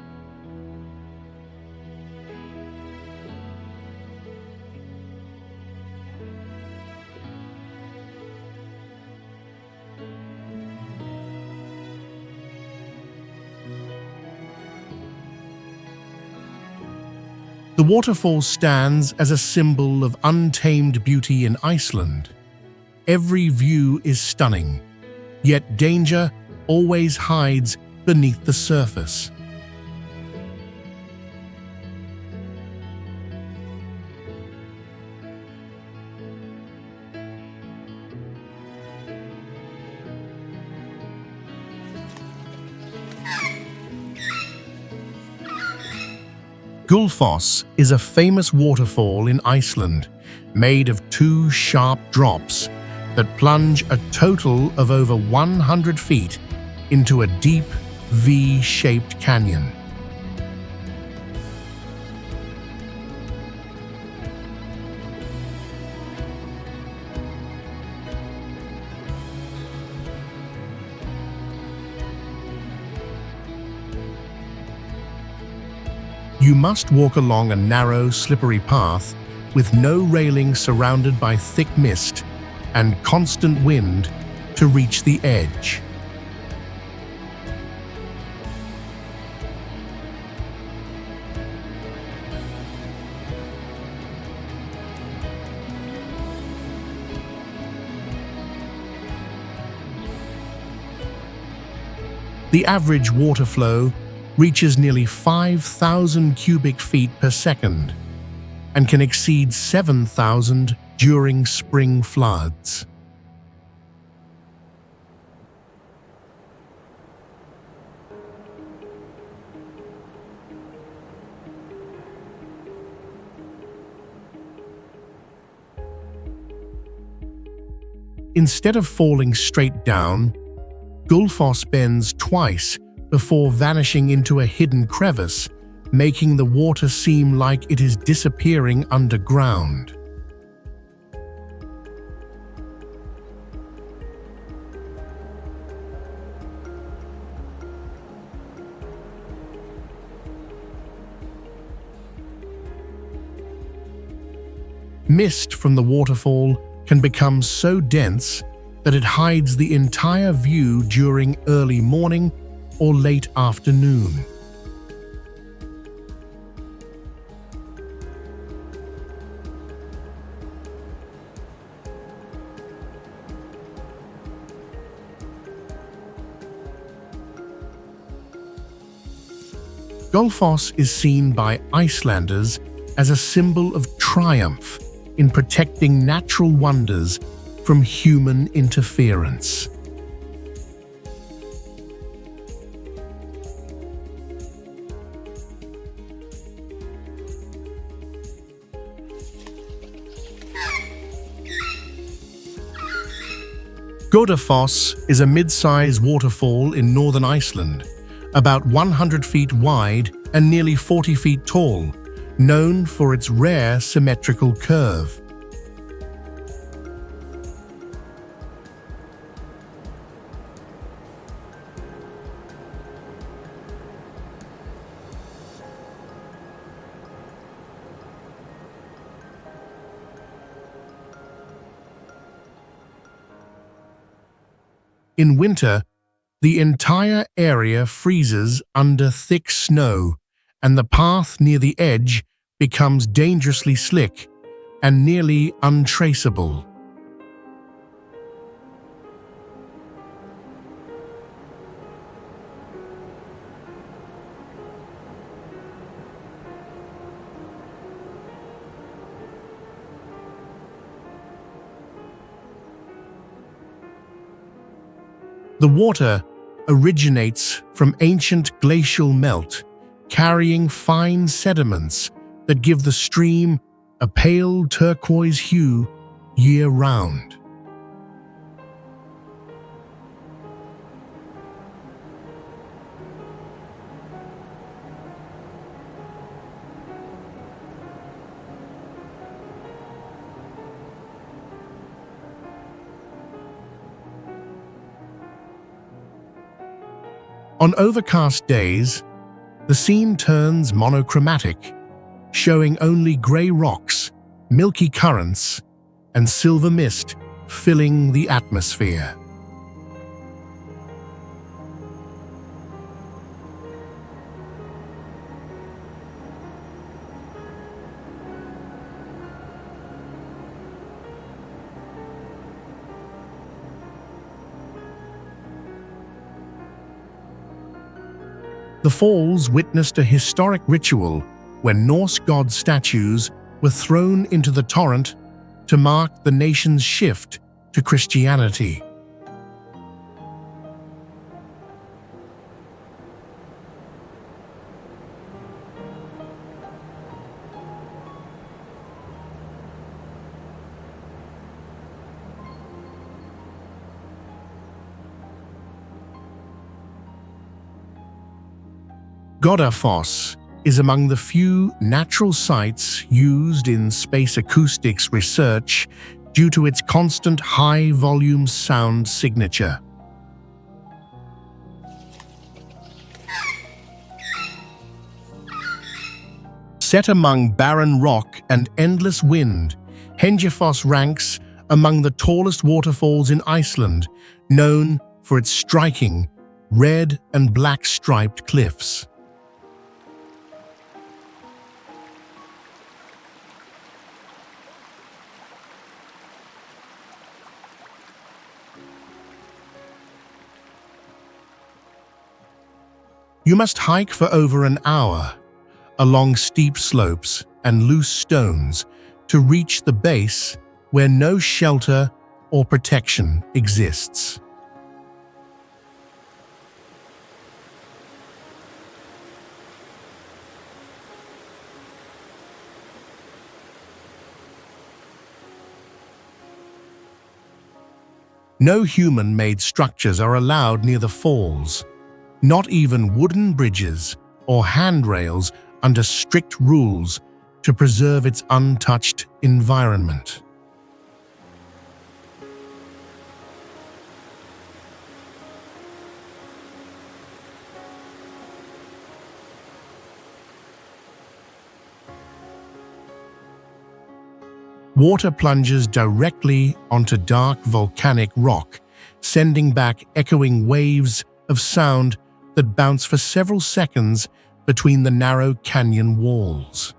The waterfall stands as a symbol of untamed beauty in Iceland. Every view is stunning, yet danger always hides beneath the surface. Gullfoss is a famous waterfall in Iceland, made of two sharp drops that plunge a total of over 100 feet into a deep V-shaped canyon. You must walk along a narrow, slippery path with no railing, surrounded by thick mist and constant wind to reach the edge. The average water flow reaches nearly 5,000 cubic feet per second and can exceed 7,000 during spring floods. Instead of falling straight down, Gullfoss bends twice before vanishing into a hidden crevice, making the water seem like it is disappearing underground. Mist from the waterfall can become so dense that it hides the entire view during early morning or late afternoon. Gullfoss is seen by Icelanders as a symbol of triumph in protecting natural wonders from human interference. Godafoss is a mid-size waterfall in northern Iceland, about 100 feet wide and nearly 40 feet tall, known for its rare symmetrical curve. In winter, the entire area freezes under thick snow, and the path near the edge becomes dangerously slick and nearly untraceable. The water originates from ancient glacial melt, carrying fine sediments that give the stream a pale turquoise hue year-round. On overcast days, the scene turns monochromatic, showing only grey rocks, milky currents, and silver mist filling the atmosphere. The falls witnessed a historic ritual when Norse god statues were thrown into the torrent to mark the nation's shift to Christianity. Godafoss is among the few natural sites used in space acoustics research due to its constant high-volume sound signature. Set among barren rock and endless wind, Hengifoss ranks among the tallest waterfalls in Iceland, known for its striking red and black striped cliffs. You must hike for over an hour along steep slopes and loose stones to reach the base where no shelter or protection exists. No human-made structures are allowed near the falls, not even wooden bridges or handrails under strict rules to preserve its untouched environment. Water plunges directly onto dark volcanic rock, sending back echoing waves of sound that bounce for several seconds between the narrow canyon walls.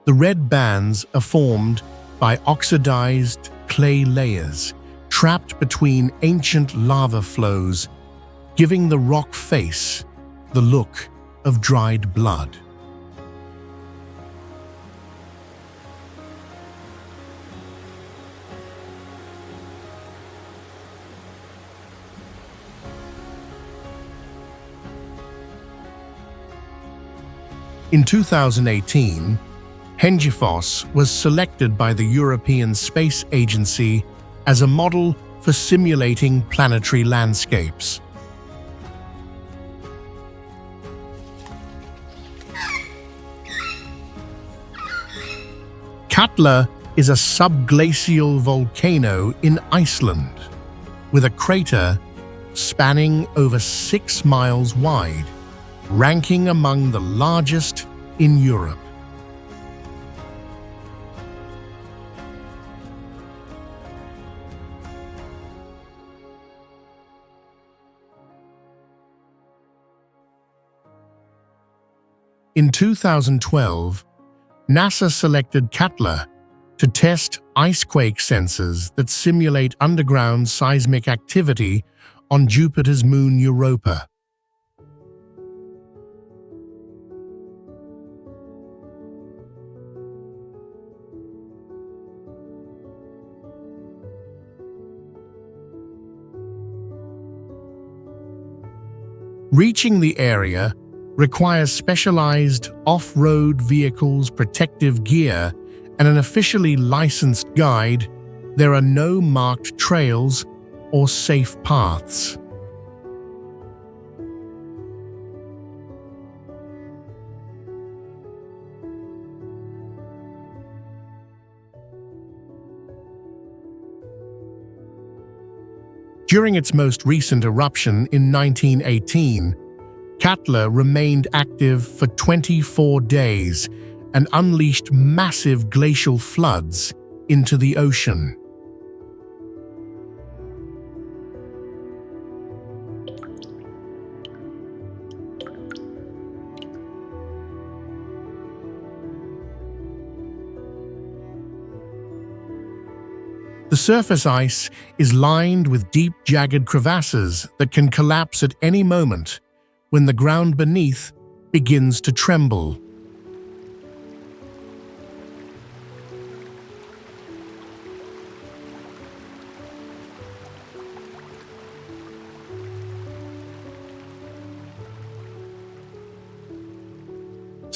The red bands are formed by oxidized clay layers trapped between ancient lava flows, giving the rock face the look of dried blood. In 2018, Hengifoss was selected by the European Space Agency as a model for simulating planetary landscapes. Katla is a subglacial volcano in Iceland, with a crater spanning over 6 miles wide, ranking among the largest in Europe. In 2012, NASA selected Katla to test icequake sensors that simulate underground seismic activity on Jupiter's moon Europa. Reaching the area requires specialized off-road vehicles, protective gear, and an officially licensed guide. There are no marked trails or safe paths. During its most recent eruption in 1918, Katla remained active for 24 days and unleashed massive glacial floods into the ocean. The surface ice is lined with deep, jagged crevasses that can collapse at any moment when the ground beneath begins to tremble.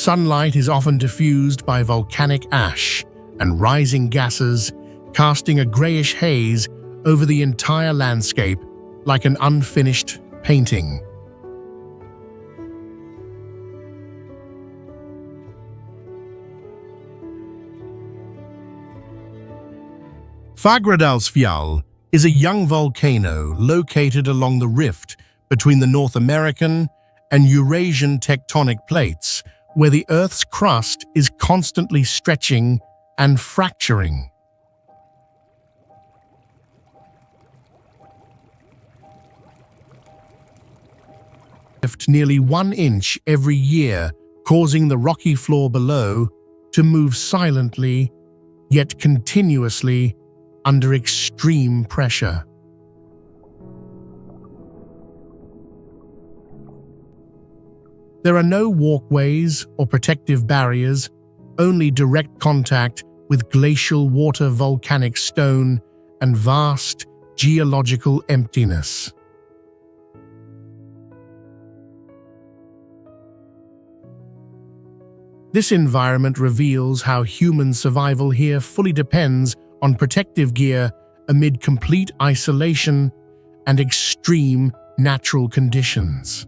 Sunlight is often diffused by volcanic ash and rising gases, casting a grayish haze over the entire landscape like an unfinished painting. Fagradalsfjall is a young volcano located along the rift between the North American and Eurasian tectonic plates, where the Earth's crust is constantly stretching and fracturing. Lift nearly 1 inch every year, causing the rocky floor below to move silently, yet continuously, under extreme pressure. There are no walkways or protective barriers, only direct contact with glacial water, volcanic stone, and vast geological emptiness. This environment reveals how human survival here fully depends on protective gear amid complete isolation and extreme natural conditions.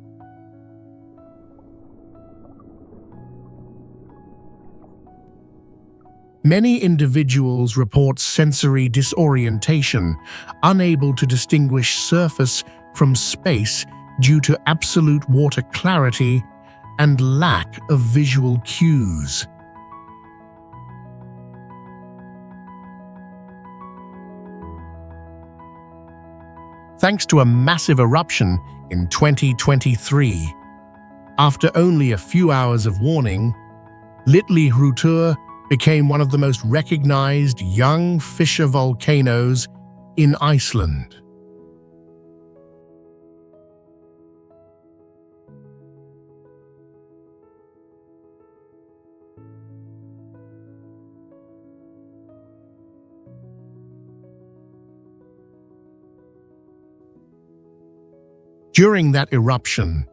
Many individuals report sensory disorientation, unable to distinguish surface from space due to absolute water clarity and lack of visual cues. Thanks to a massive eruption in 2023, after only a few hours of warning, Litli Hrútur became one of the most recognized young fissure volcanoes in Iceland. During that eruption,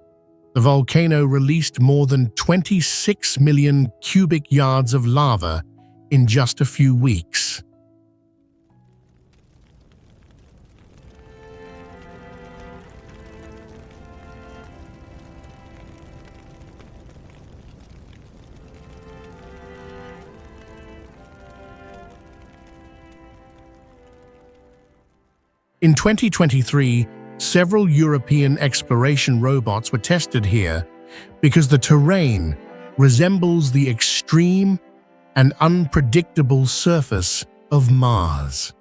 the volcano released more than 26 million cubic yards of lava in just a few weeks. In 2023, several European exploration robots were tested here because the terrain resembles the extreme and unpredictable surface of Mars.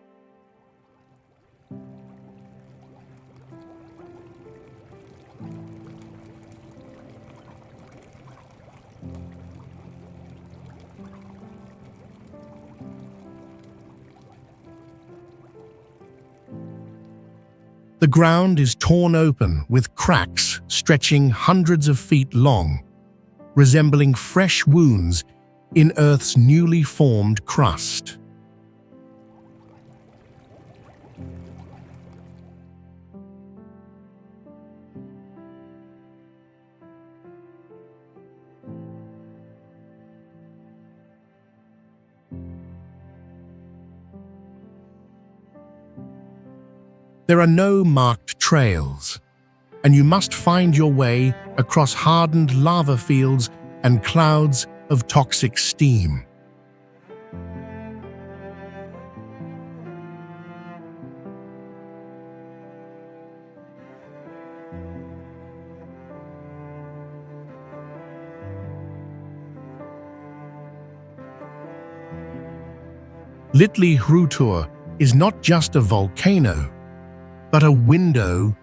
The ground is torn open with cracks stretching hundreds of feet long, resembling fresh wounds in Earth's newly formed crust. There are no marked trails, and you must find your way across hardened lava fields and clouds of toxic steam. Litli Hrútur is not just a volcano, but a window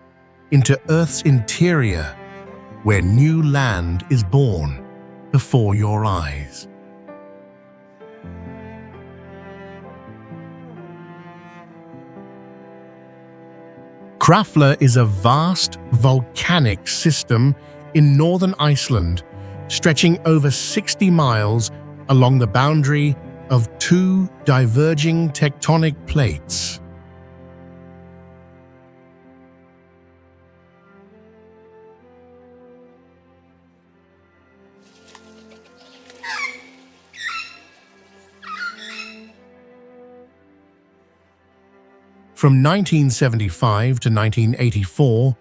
into Earth's interior, where new land is born before your eyes. Krafla is a vast volcanic system in northern Iceland, stretching over 60 miles along the boundary of two diverging tectonic plates. From 1975 to 1984,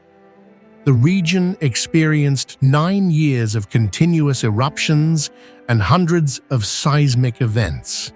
the region experienced 9 years of continuous eruptions and hundreds of seismic events.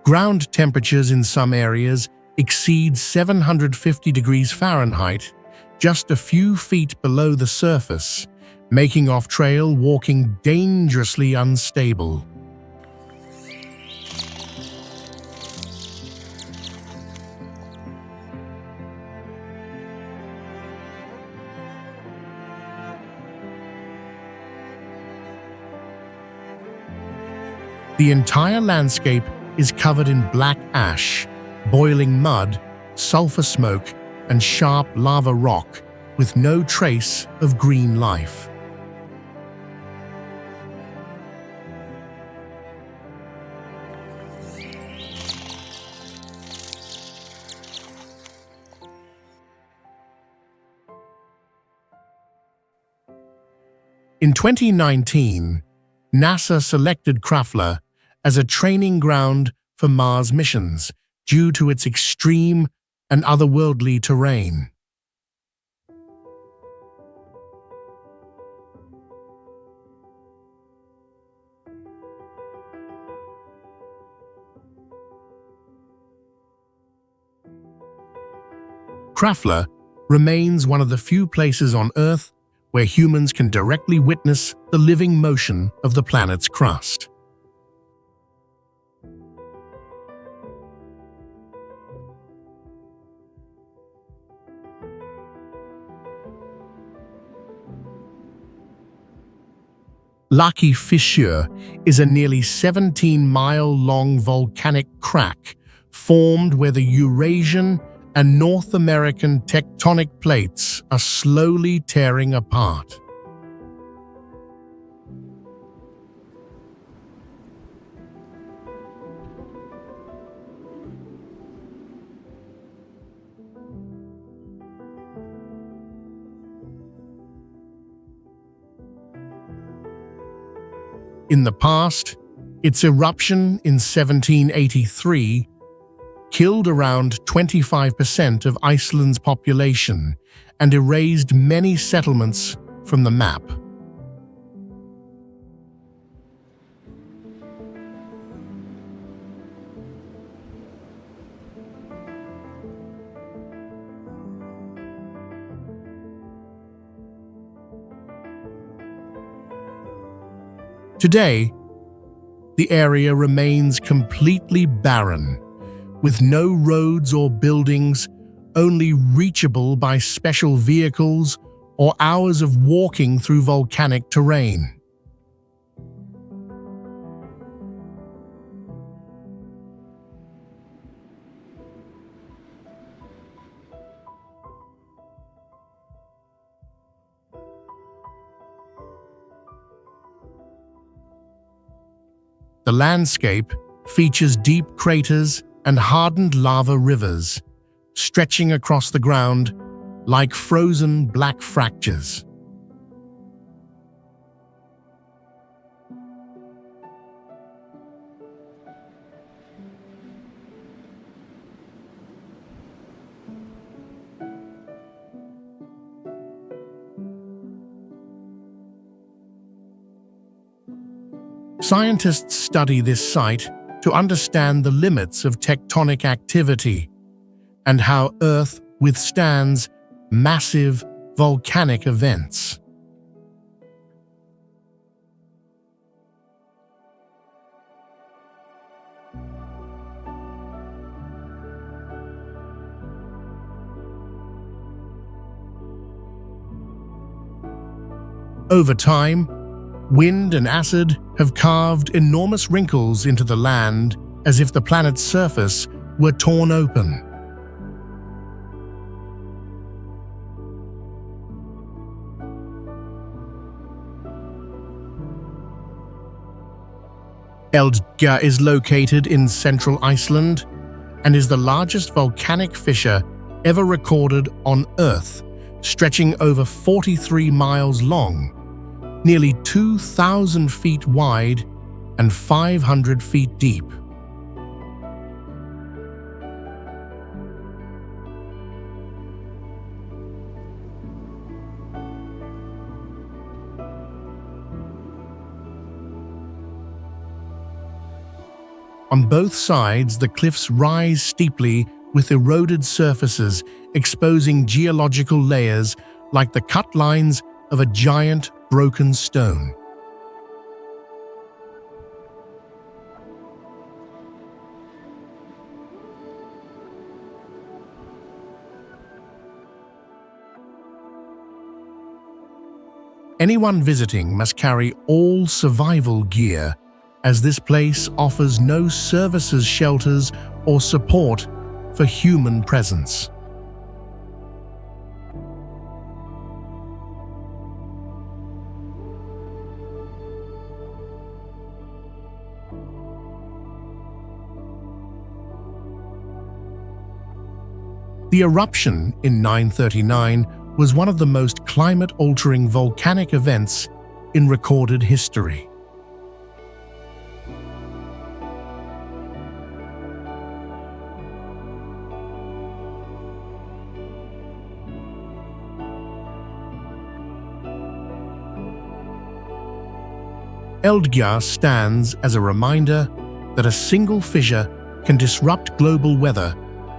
Ground temperatures in some areas exceed 750 degrees Fahrenheit, just a few feet below the surface, making off-trail walking dangerously unstable. The entire landscape is covered in black ash, boiling mud, sulfur smoke, and sharp lava rock, with no trace of green life. In 2019, NASA selected Krafla as a training ground for Mars missions due to its extreme and otherworldly terrain. Krafla remains one of the few places on Earth where humans can directly witness the living motion of the planet's crust. Lucky Fissure is a nearly 17-mile-long volcanic crack formed where the Eurasian and North American tectonic plates are slowly tearing apart. In the past, its eruption in 1783 killed around 25% of Iceland's population and erased many settlements from the map. Today, the area remains completely barren, with no roads or buildings, only reachable by special vehicles or hours of walking through volcanic terrain. The landscape features deep craters and hardened lava rivers, stretching across the ground like frozen black fractures. Scientists study this site to understand the limits of tectonic activity and how Earth withstands massive volcanic events. Over time, wind and acid have carved enormous wrinkles into the land as if the planet's surface were torn open. Eldgjá is located in central Iceland and is the largest volcanic fissure ever recorded on Earth, stretching over 43 miles long, nearly 2,000 feet wide and 500 feet deep. On both sides, the cliffs rise steeply with eroded surfaces, exposing geological layers like the cut lines of a giant broken stone. Anyone visiting must carry all survival gear, as this place offers no services, shelters, or support for human presence. The eruption in 939 was one of the most climate-altering volcanic events in recorded history. Eldgjær stands as a reminder that a single fissure can disrupt global weather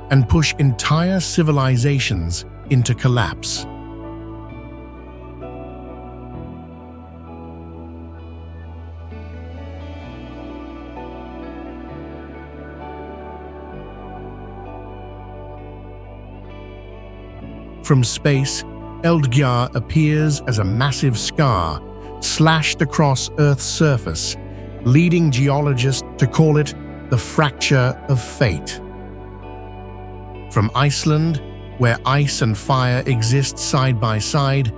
and push entire civilizations into collapse. From space, Eldgjær appears as a massive scar slashed across Earth's surface, leading geologists to call it the fracture of fate. From Iceland, where ice and fire exist side by side,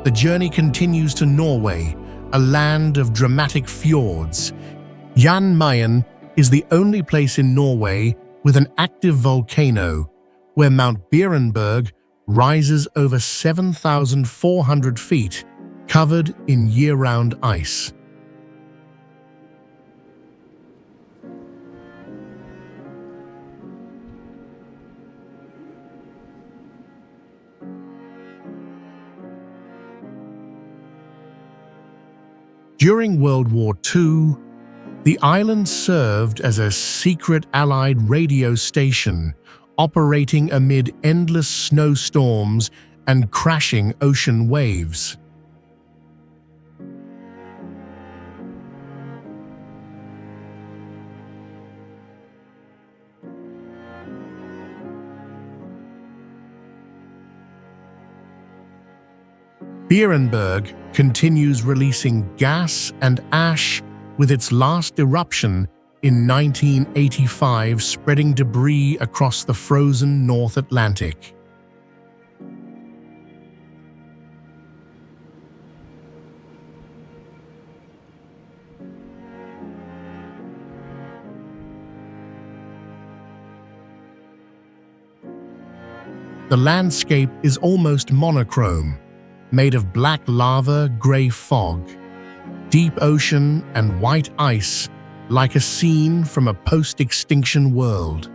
the journey continues to Norway, a land of dramatic fjords. Jan Mayen is the only place in Norway with an active volcano, where Mount Berenberg rises over 7,400 feet, covered in year-round ice. During World War II, the island served as a secret Allied radio station, operating amid endless snowstorms and crashing ocean waves. Berenberg continues releasing gas and ash, with its last eruption in 1985 spreading debris across the frozen North Atlantic. The landscape is almost monochrome, made of black lava, grey fog, deep ocean and white ice, like a scene from a post-extinction world.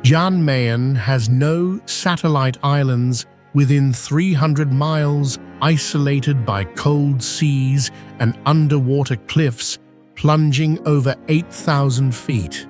Jan Mayen has no satellite islands within 300 miles, isolated by cold seas and underwater cliffs plunging over 8,000 feet.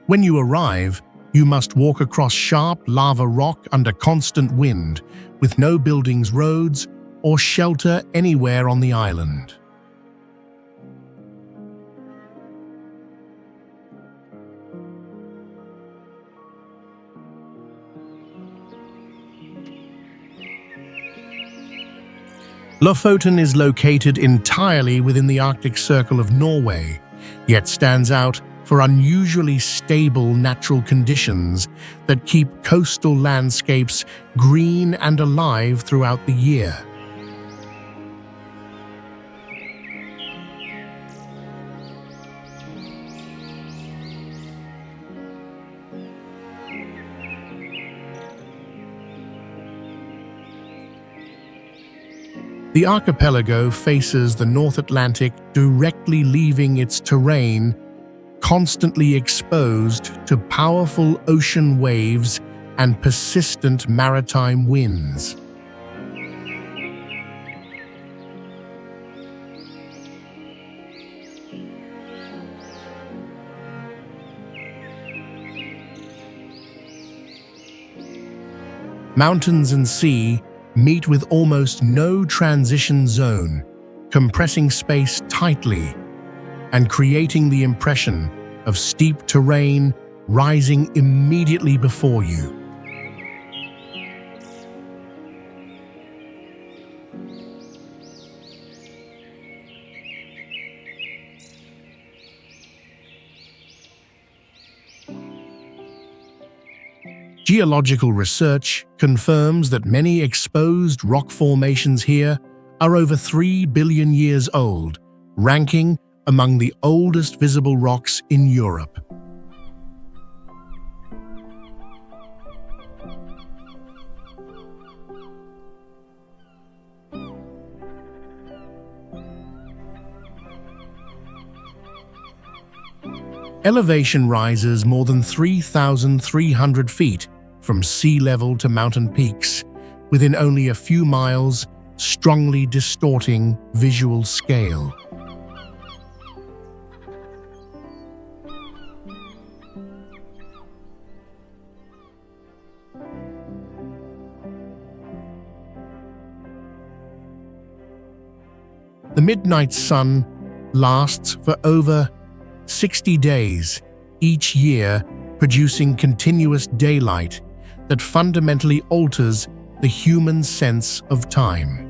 When you arrive, you must walk across sharp lava rock under constant wind, with no buildings, roads, or shelter anywhere on the island. Lofoten is located entirely within the Arctic Circle of Norway, yet stands out for unusually stable natural conditions that keep coastal landscapes green and alive throughout the year. The archipelago faces the North Atlantic, directly leaving its terrain constantly exposed to powerful ocean waves and persistent maritime winds. Mountains and sea meet with almost no transition zone, compressing space tightly and creating the impression of steep terrain rising immediately before you. Geological research confirms that many exposed rock formations here are over 3 billion years old, ranking among the oldest visible rocks in Europe. Elevation rises more than 3,300 feet from sea level to mountain peaks, within only a few miles, strongly distorting visual scale. The midnight sun lasts for over 60 days each year, producing continuous daylight that fundamentally alters the human sense of time.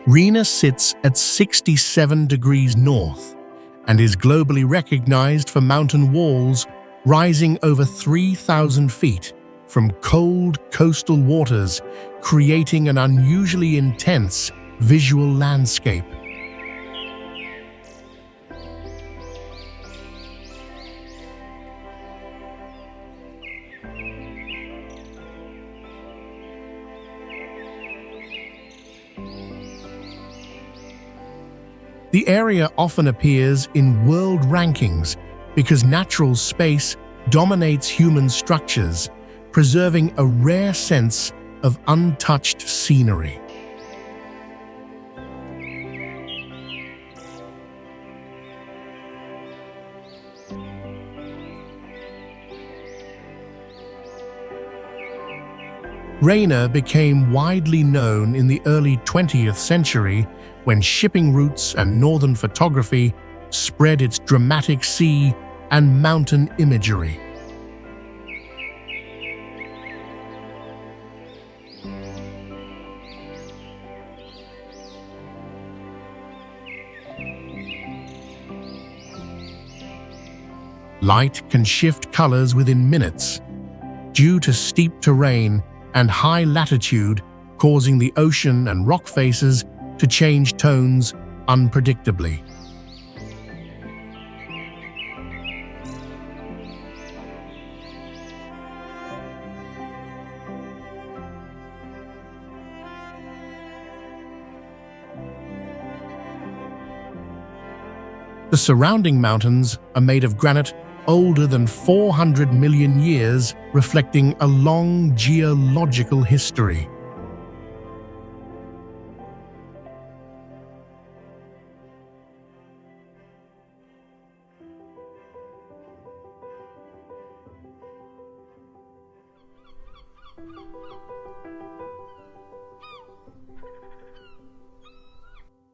Rena sits at 67 degrees north and is globally recognized for mountain walls rising over 3,000 feet from cold coastal waters, creating an unusually intense visual landscape. The area often appears in world rankings because natural space dominates human structures, preserving a rare sense of untouched scenery. Rena became widely known in the early 20th century when shipping routes and northern photography spread its dramatic sea and mountain imagery. Light can shift colors within minutes due to steep terrain and high latitude, causing the ocean and rock faces to change tones unpredictably. The surrounding mountains are made of granite older than 400 million years, reflecting a long geological history.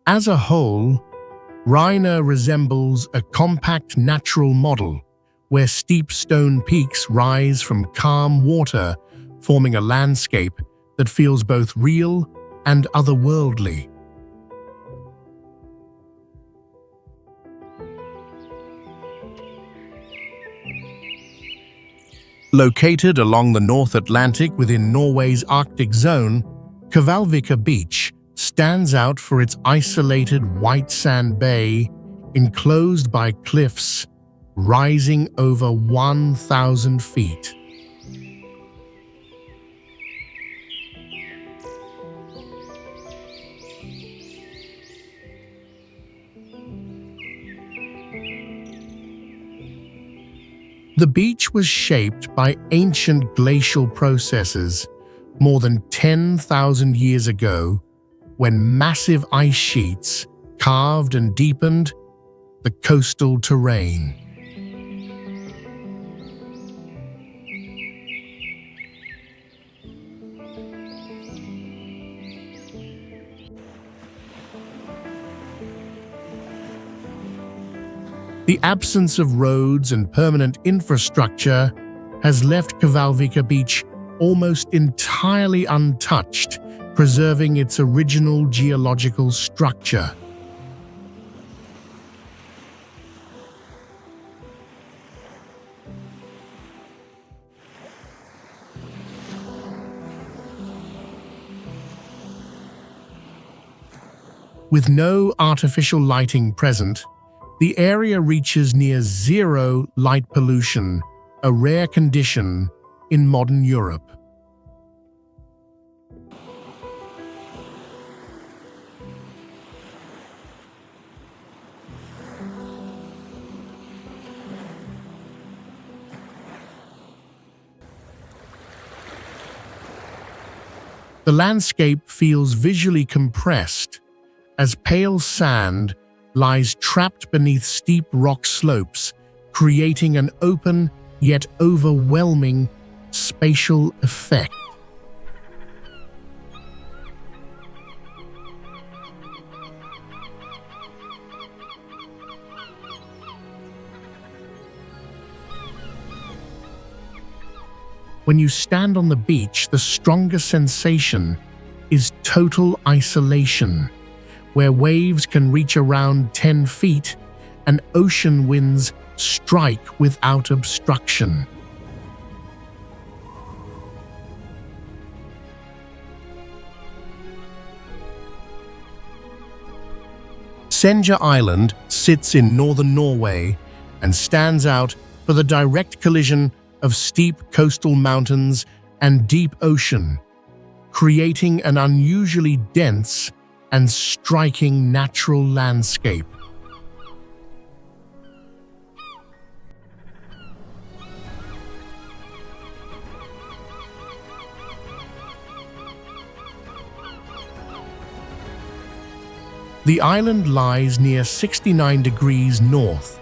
As a whole, Rainer resembles a compact natural model where steep stone peaks rise from calm water, forming a landscape that feels both real and otherworldly. Located along the North Atlantic within Norway's Arctic zone, Kvalvika Beach stands out for its isolated white sand bay, enclosed by cliffs rising over 1,000 feet. The beach was shaped by ancient glacial processes more than 10,000 years ago, when massive ice sheets carved and deepened the coastal terrain. The absence of roads and permanent infrastructure has left Kvalvika Beach almost entirely untouched, preserving its original geological structure. With no artificial lighting present, the area reaches near zero light pollution, a rare condition in modern Europe. The landscape feels visually compressed, as pale sand lies trapped beneath steep rock slopes, creating an open yet overwhelming spatial effect. When you stand on the beach, the strongest sensation is total isolation, where waves can reach around 10 feet and ocean winds strike without obstruction. Senja Island sits in northern Norway and stands out for the direct collision of steep coastal mountains and deep ocean, creating an unusually dense and striking natural landscape. The island lies near 69 degrees north,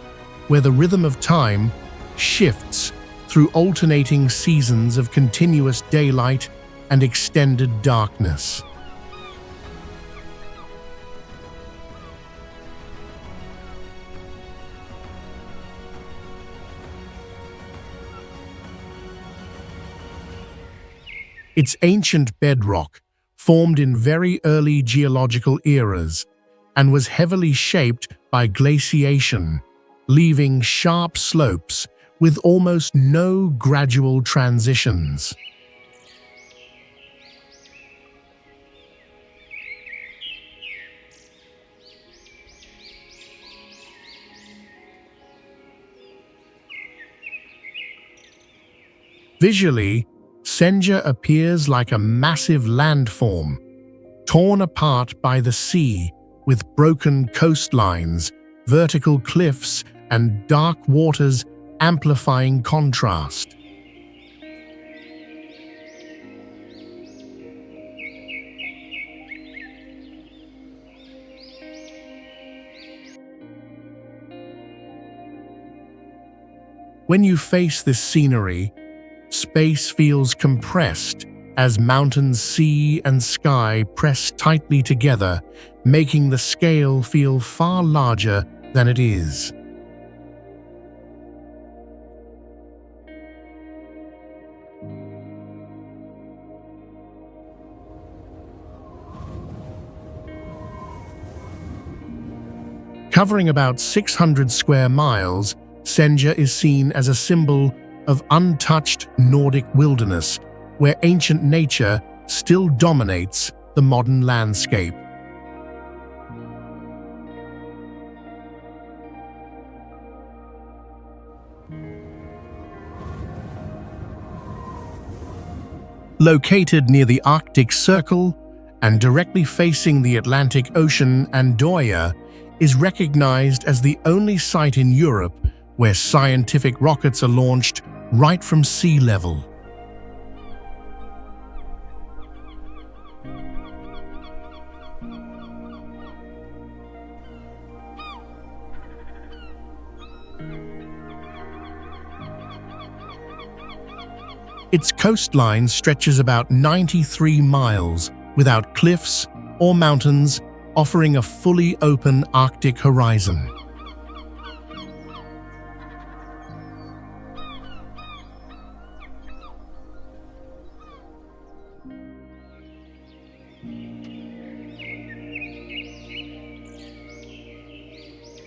where the rhythm of time shifts through alternating seasons of continuous daylight and extended darkness. Its ancient bedrock formed in very early geological eras and was heavily shaped by glaciation, leaving sharp slopes with almost no gradual transitions. Visually, Senja appears like a massive landform, torn apart by the sea, with broken coastlines, vertical cliffs, and dark waters amplifying contrast. When you face this scenery, space feels compressed as mountains, sea, and sky press tightly together, making the scale feel far larger than it is. Covering about 600 square miles, Senja is seen as a symbol of untouched Nordic wilderness, where ancient nature still dominates the modern landscape. Located near the Arctic Circle and directly facing the Atlantic Ocean, Andoya is recognized as the only site in Europe where scientific rockets are launched right from sea level. Its coastline stretches about 93 miles without cliffs or mountains, offering a fully open Arctic horizon.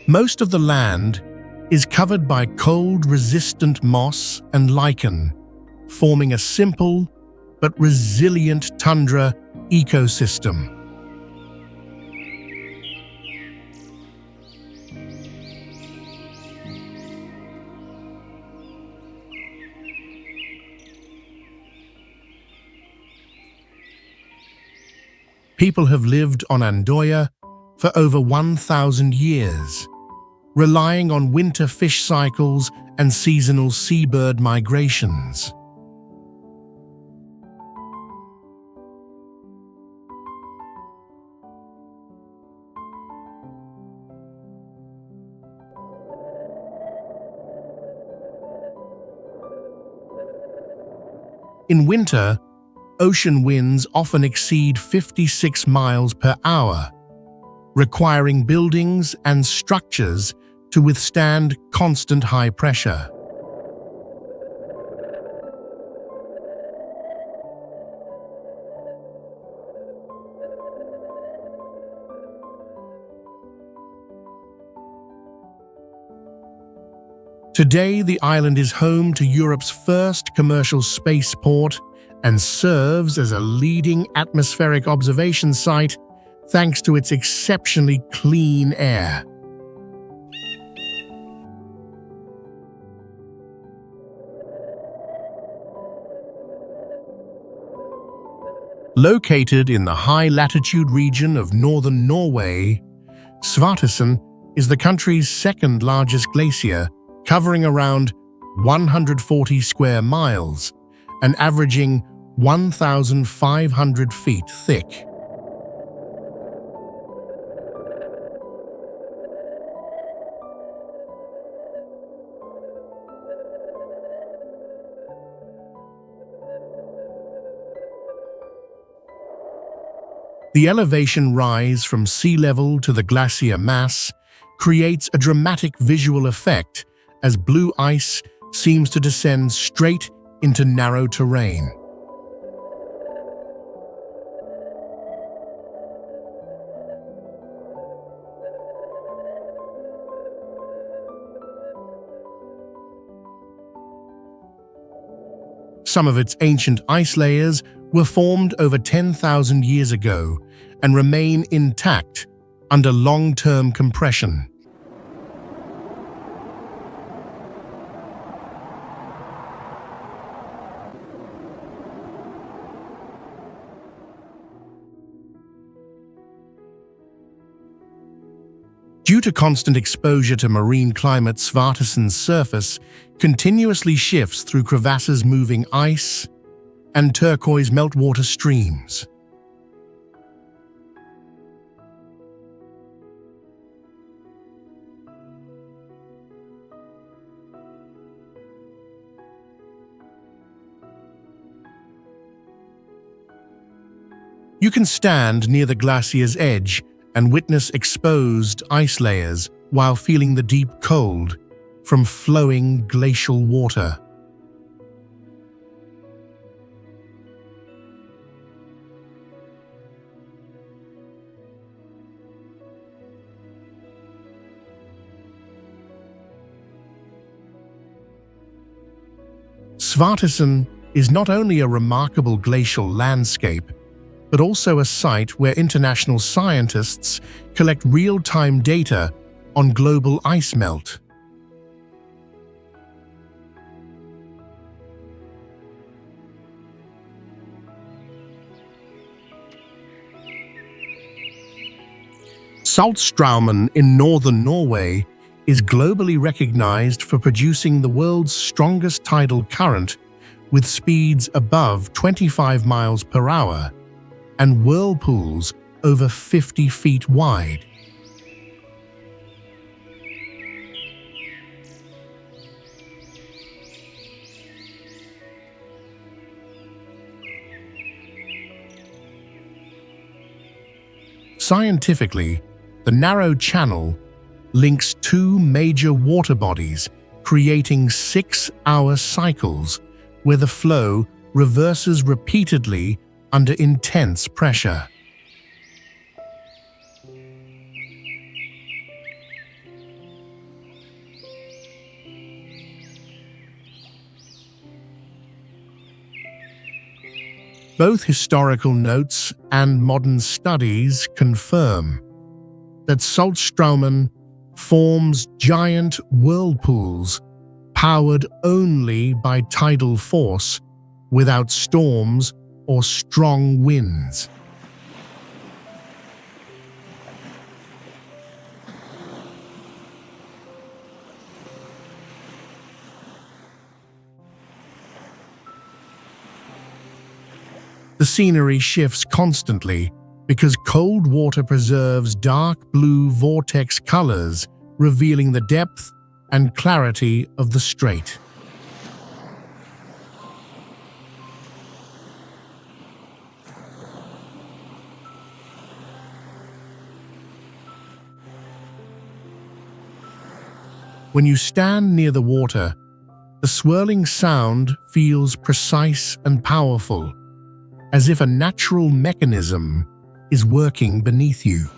Most of the land is covered by cold-resistant moss and lichen, forming a simple but resilient tundra ecosystem. People have lived on Andoya for over 1,000 years, relying on winter fish cycles and seasonal seabird migrations. In winter, ocean winds often exceed 56 miles per hour, requiring buildings and structures to withstand constant high pressure. Today, the island is home to Europe's first commercial spaceport and serves as a leading atmospheric observation site thanks to its exceptionally clean air. Located in the high-latitude region of northern Norway, Svartisen is the country's second-largest glacier, covering around 140 square miles and averaging 1,500 feet thick. The elevation rise from sea level to the glacier mass creates a dramatic visual effect as blue ice seems to descend straight into narrow terrain. Some of its ancient ice layers were formed over 10,000 years ago and remain intact under long-term compression. Due to constant exposure to marine climate, Svartisen's surface continuously shifts through crevasses, moving ice and turquoise meltwater streams. You can stand near the glacier's edge and witness exposed ice layers while feeling the deep cold from flowing glacial water. Svartisen is not only a remarkable glacial landscape, but also a site where international scientists collect real-time data on global ice melt. Saltstraumen in northern Norway is globally recognized for producing the world's strongest tidal current with speeds above 25 miles per hour and whirlpools over 50 feet wide. Scientifically, the narrow channel links two major water bodies, creating 6-hour cycles where the flow reverses repeatedly under intense pressure. Both historical notes and modern studies confirm that Saltstraumen forms giant whirlpools powered only by tidal force without storms or strong winds. The scenery shifts constantly because cold water preserves dark blue vortex colors, revealing the depth and clarity of the strait. When you stand near the water, the swirling sound feels precise and powerful, as if a natural mechanism is working beneath you.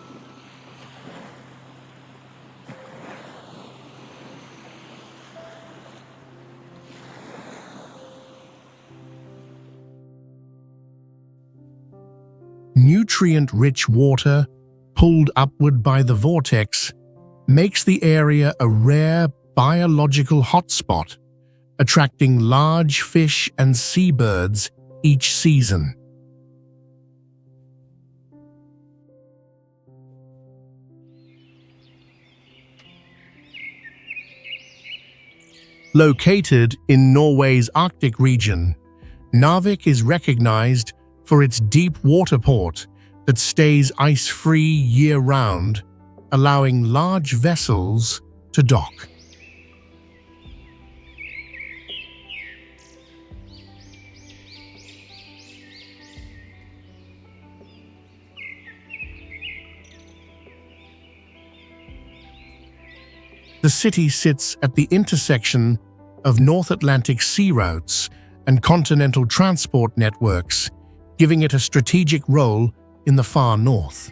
Nutrient-rich water, pulled upward by the vortex, makes the area a rare biological hotspot, attracting large fish and seabirds each season. Located in Norway's Arctic region, Narvik is recognized for its deep water port that stays ice-free year-round, allowing large vessels to dock. The city sits at the intersection of North Atlantic sea routes and continental transport networks, giving it a strategic role in the far north.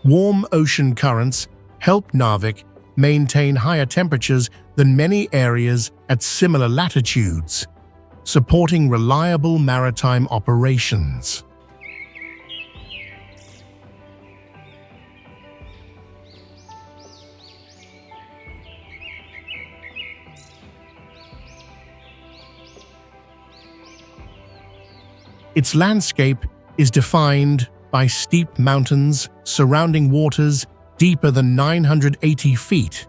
Warm ocean currents help Narvik maintain higher temperatures than many areas at similar latitudes, supporting reliable maritime operations. Its landscape is defined by steep mountains surrounding waters deeper than 980 feet,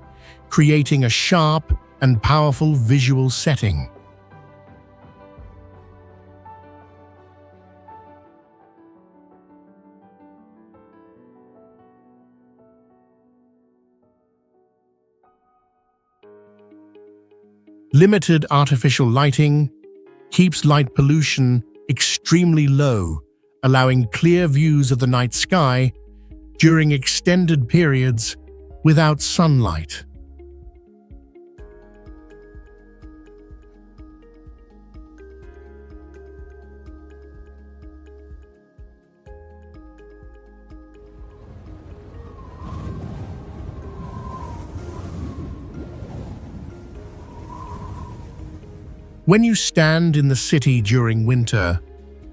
creating a sharp and powerful visual setting. Limited artificial lighting keeps light pollution extremely low, allowing clear views of the night sky during extended periods without sunlight. When you stand in the city during winter,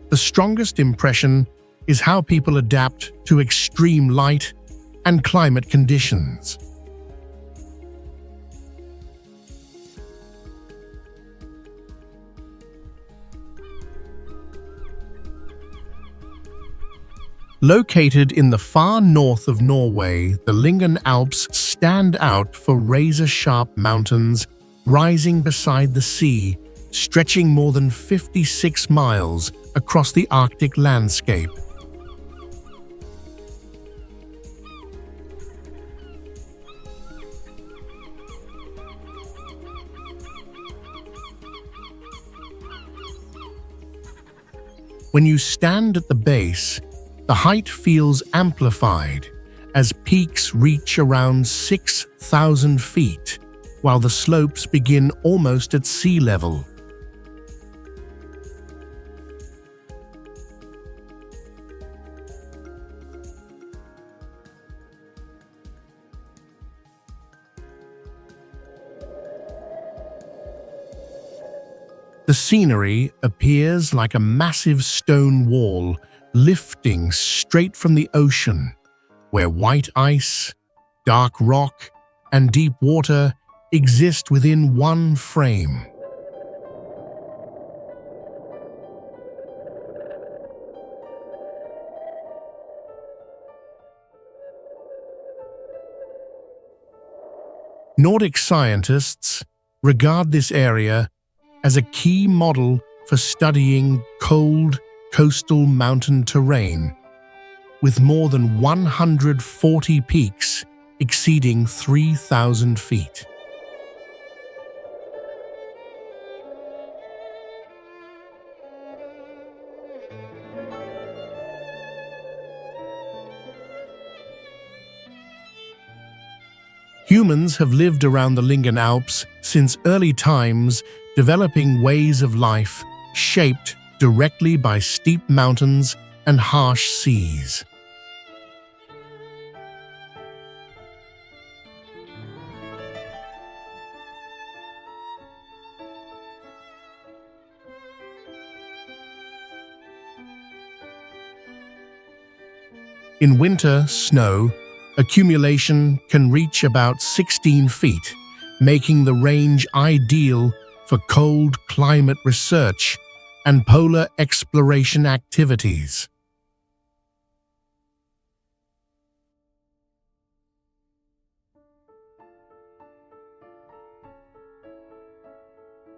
the strongest impression is how people adapt to extreme light and climate conditions. Located in the far north of Norway, the Lyngen Alps stand out for razor-sharp mountains rising beside the sea, stretching more than 56 miles across the Arctic landscape. When you stand at the base, the height feels amplified as peaks reach around 6,000 feet, while the slopes begin almost at sea level. The scenery appears like a massive stone wall lifting straight from the ocean, where white ice, dark rock, and deep water exist within one frame. Nordic scientists regard this area as a key model for studying cold coastal mountain terrain, with more than 140 peaks exceeding 3,000 feet. Humans have lived around the Lyngen Alps since early times, developing ways of life shaped directly by steep mountains and harsh seas. In winter, snow accumulation can reach about 16 feet, making the range ideal for cold climate research and polar exploration activities.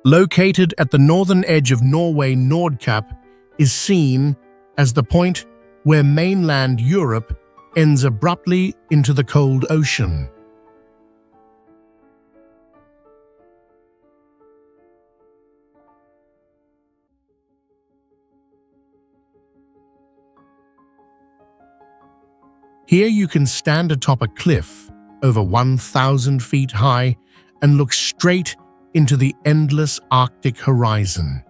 Located at the northern edge of Norway, Nordkapp is seen as the point where mainland Europe ends abruptly into the cold ocean. Here you can stand atop a cliff over 1,000 feet high and look straight into the endless Arctic horizon.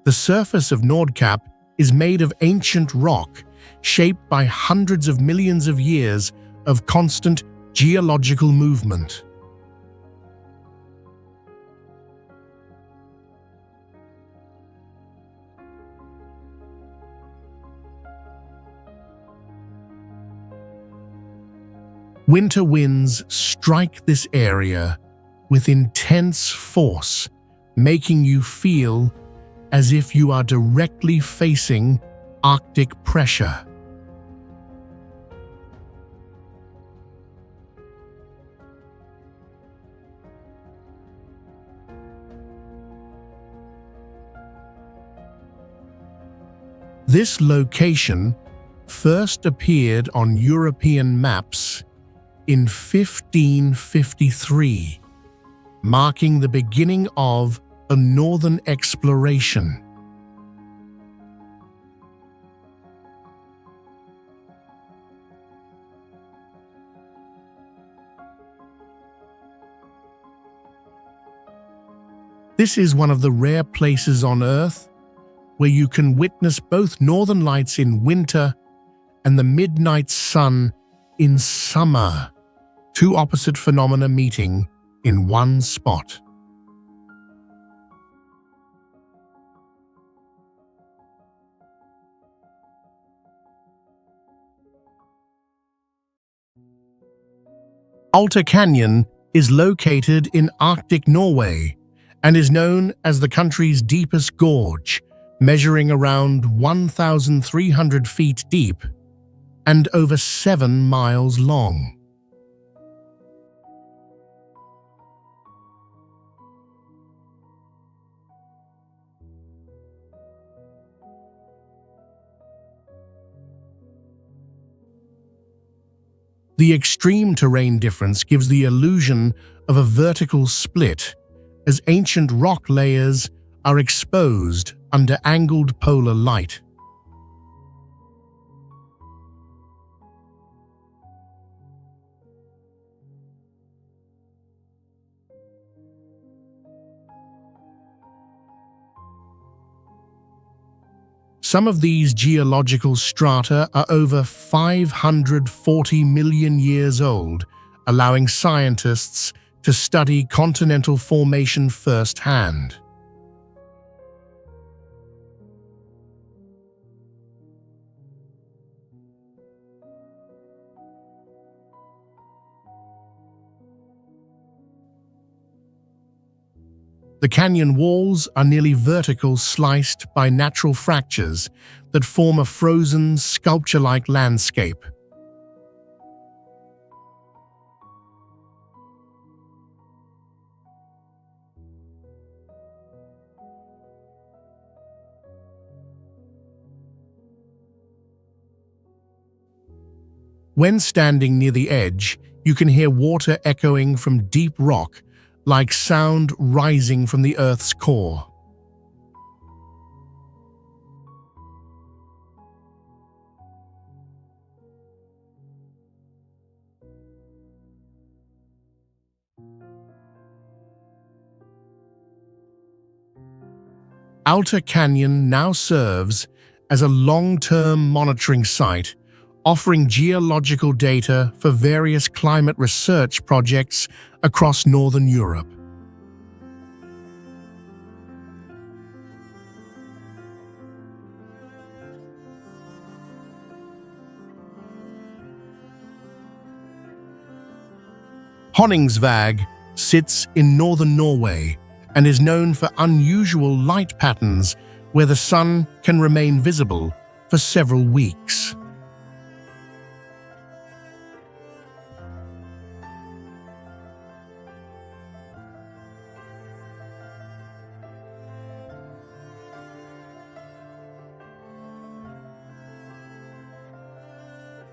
The surface of Nordkapp is made of ancient rock, shaped by hundreds of millions of years of constant geological movement. Winter winds strike this area with intense force, making you feel as if you are directly facing Arctic pressure. This location first appeared on European maps in 1553, marking the beginning of a northern exploration. This is one of the rare places on Earth where you can witness both northern lights in winter and the midnight sun in summer, two opposite phenomena meeting in one spot. Alta Canyon is located in Arctic Norway and is known as the country's deepest gorge, measuring around 1,300 feet deep and over 7 miles long. The extreme terrain difference gives the illusion of a vertical split, as ancient rock layers are exposed under angled polar light. Some of these geological strata are over 540 million years old, allowing scientists to study continental formation firsthand. The canyon walls are nearly vertical, sliced by natural fractures that form a frozen, sculpture-like landscape. When standing near the edge, you can hear water echoing from deep rock, like sound rising from the Earth's core. Alta Canyon now serves as a long-term monitoring site, offering geological data for various climate research projects across northern Europe. Honningsvåg sits in northern Norway and is known for unusual light patterns where the sun can remain visible for several weeks.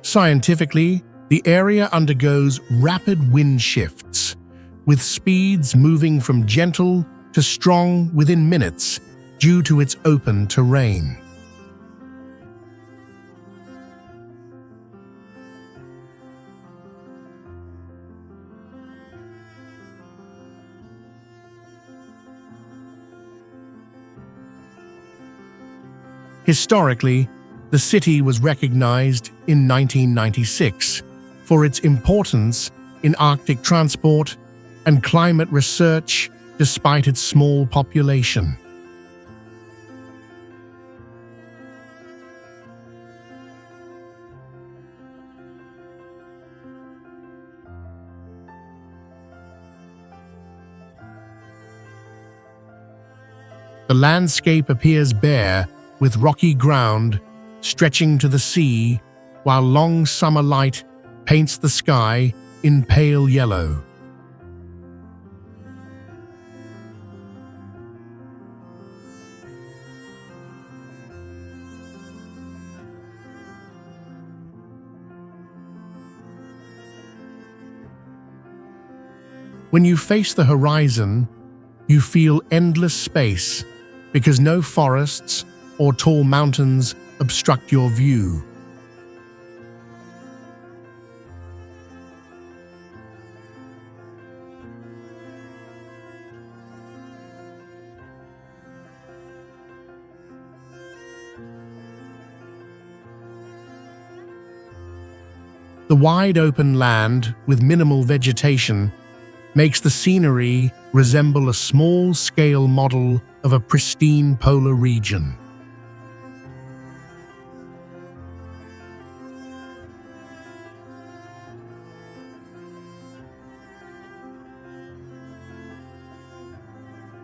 Scientifically, the area undergoes rapid wind shifts, with speeds moving from gentle to strong within minutes due to its open terrain. Historically, the city was recognized in 1996 for its importance in Arctic transport and climate research despite its small population. The landscape appears bare, with rocky ground stretching to the sea, while long summer light paints the sky in pale yellow. When you face the horizon, you feel endless space because no forests or tall mountains obstruct your view. The wide open land with minimal vegetation makes the scenery resemble a small-scale model of a pristine polar region.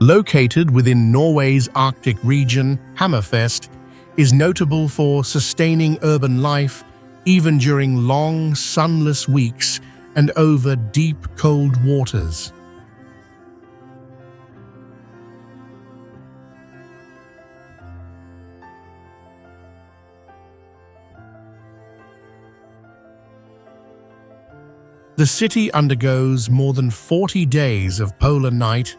Located within Norway's Arctic region, Hammerfest is notable for sustaining urban life even during long, sunless weeks and over deep, cold waters. The city undergoes more than 40 days of polar night,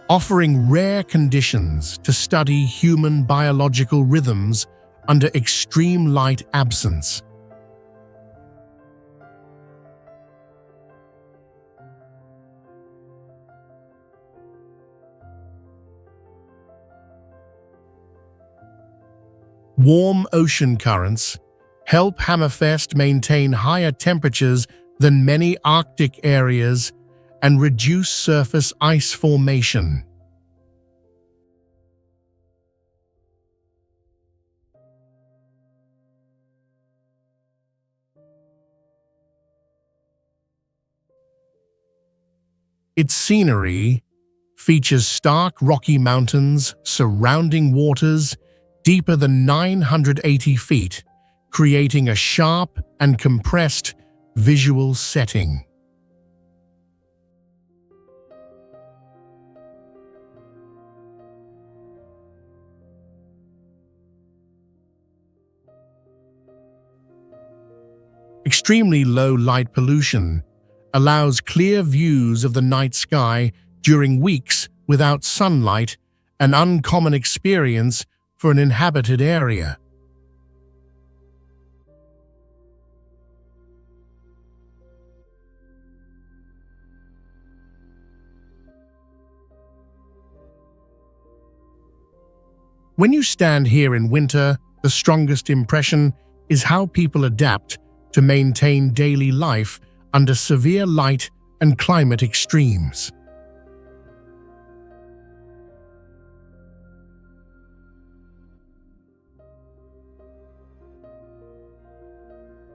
offering rare conditions to study human biological rhythms under extreme light absence. Warm ocean currents help Hammerfest maintain higher temperatures than many Arctic areas and reduce surface ice formation. Its scenery features stark rocky mountains surrounding waters deeper than 980 feet, creating a sharp and compressed visual setting. Extremely low light pollution allows clear views of the night sky during weeks without sunlight, an uncommon experience for an inhabited area. When you stand here in winter, the strongest impression is how people adapt to maintain daily life under severe light and climate extremes.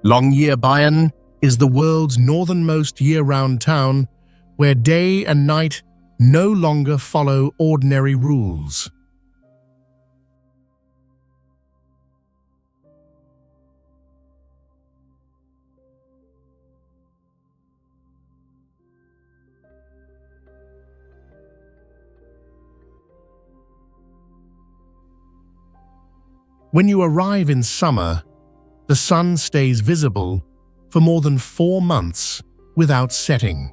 Longyearbyen is the world's northernmost year-round town where day and night no longer follow ordinary rules. When you arrive in summer, the sun stays visible for more than 4 months without setting.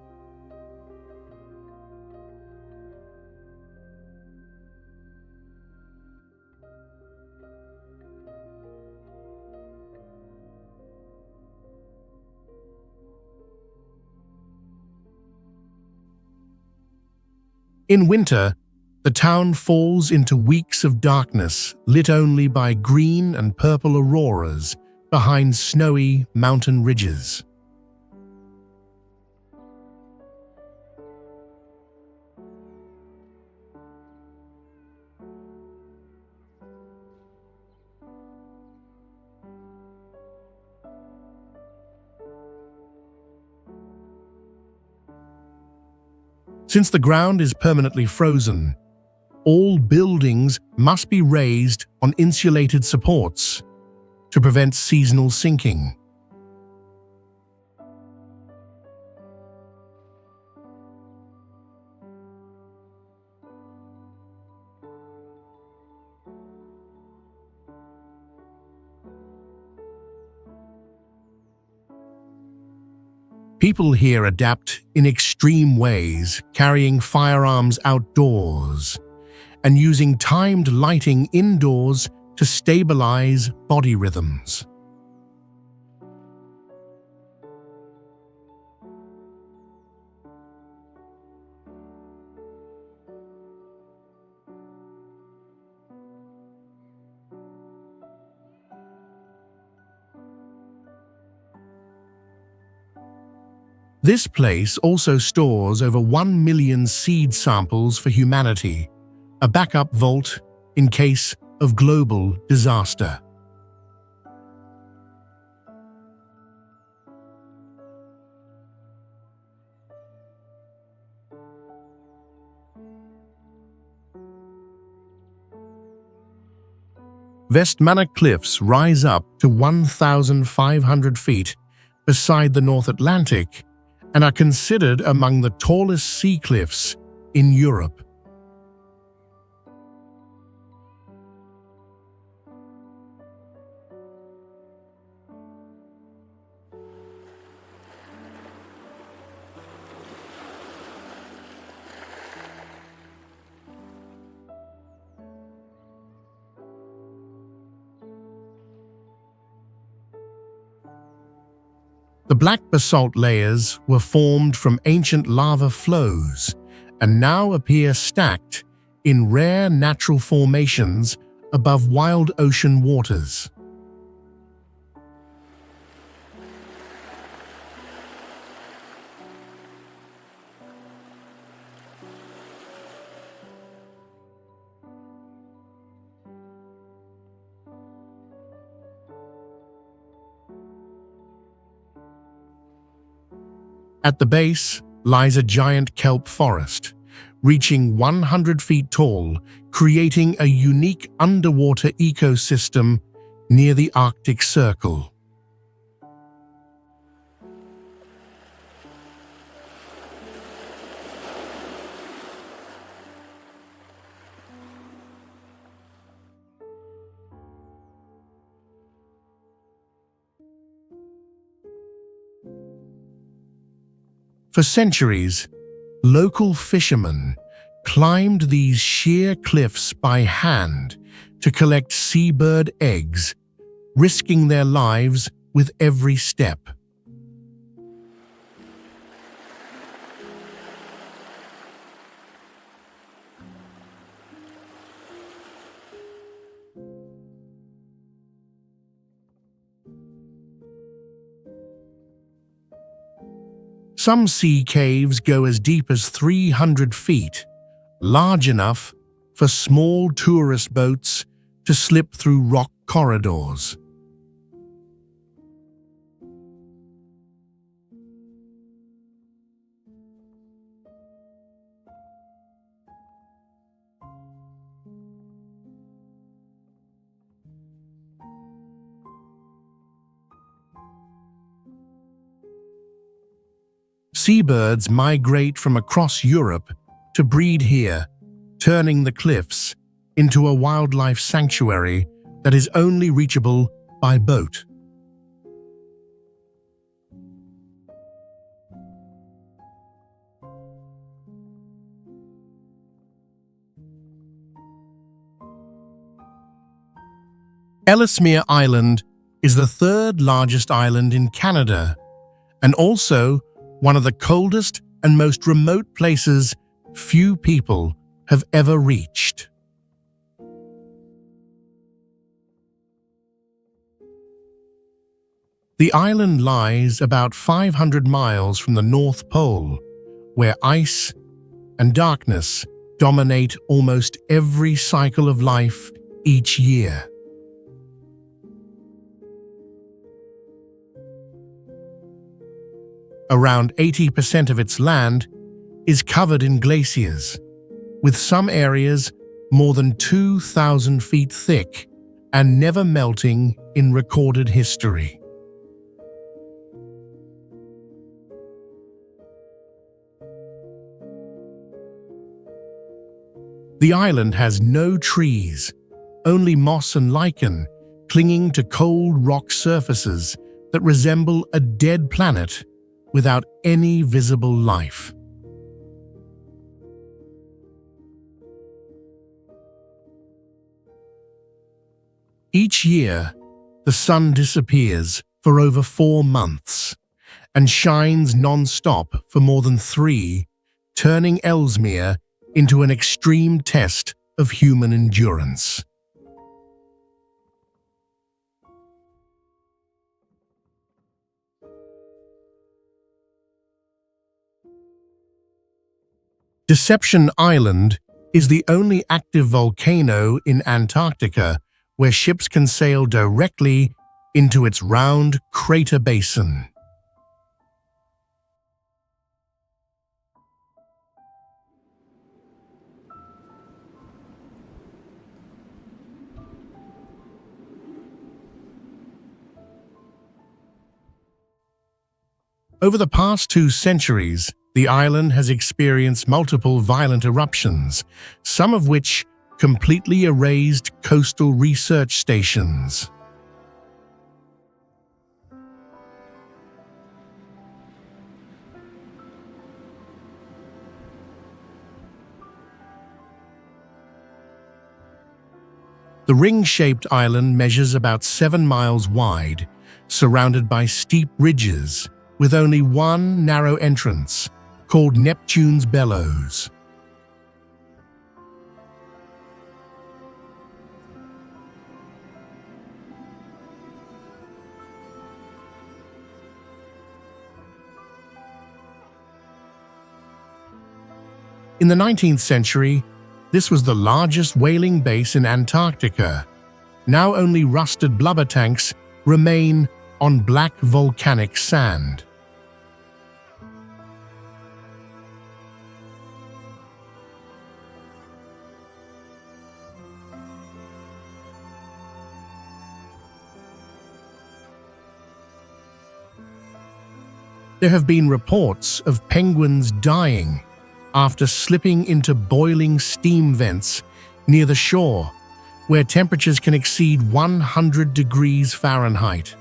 In winter, the town falls into weeks of darkness lit only by green and purple auroras behind snowy mountain ridges. Since the ground is permanently frozen, all buildings must be raised on insulated supports to prevent seasonal sinking. People here adapt in extreme ways, carrying firearms outdoors and using timed lighting indoors to stabilize body rhythms. This place also stores over 1 million seed samples for humanity, a backup vault in case of global disaster. Vestmanna Cliffs rise up to 1,500 feet beside the North Atlantic and are considered among the tallest sea cliffs in Europe. The black basalt layers were formed from ancient lava flows and now appear stacked in rare natural formations above wild ocean waters. At the base lies a giant kelp forest, reaching 100 feet tall, creating a unique underwater ecosystem near the Arctic Circle. For centuries, local fishermen climbed these sheer cliffs by hand to collect seabird eggs, risking their lives with every step. Some sea caves go as deep as 300 feet, large enough for small tourist boats to slip through rock corridors. Seabirds migrate from across Europe to breed here, turning the cliffs into a wildlife sanctuary that is only reachable by boat. Ellesmere Island is the third largest island in Canada and also one of the coldest and most remote places few people have ever reached. The island lies about 500 miles from the North Pole, where ice and darkness dominate almost every cycle of life each year. Around 80% of its land is covered in glaciers, with some areas more than 2,000 feet thick and never melting in recorded history. The island has no trees, only moss and lichen clinging to cold rock surfaces that resemble a dead planet without any visible life. Each year, the sun disappears for over 4 months and shines non-stop for more than 3, turning Ellesmere into an extreme test of human endurance. Deception Island is the only active volcano in Antarctica where ships can sail directly into its round crater basin. Over the past 2 centuries, the island has experienced multiple violent eruptions, some of which completely erased coastal research stations. The ring-shaped island measures about 7 miles wide, surrounded by steep ridges, with only one narrow entrance, called Neptune's Bellows. In the 19th century, this was the largest whaling base in Antarctica. Now only rusted blubber tanks remain on black volcanic sand. There have been reports of penguins dying after slipping into boiling steam vents near the shore, where temperatures can exceed 100 degrees Fahrenheit.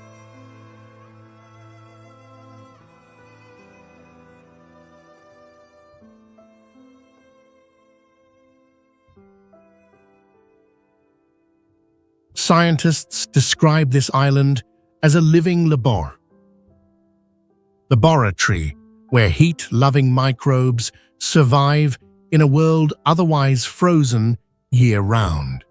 Scientists describe this island as a living laboratory where heat-loving microbes survive in a world otherwise frozen year-round.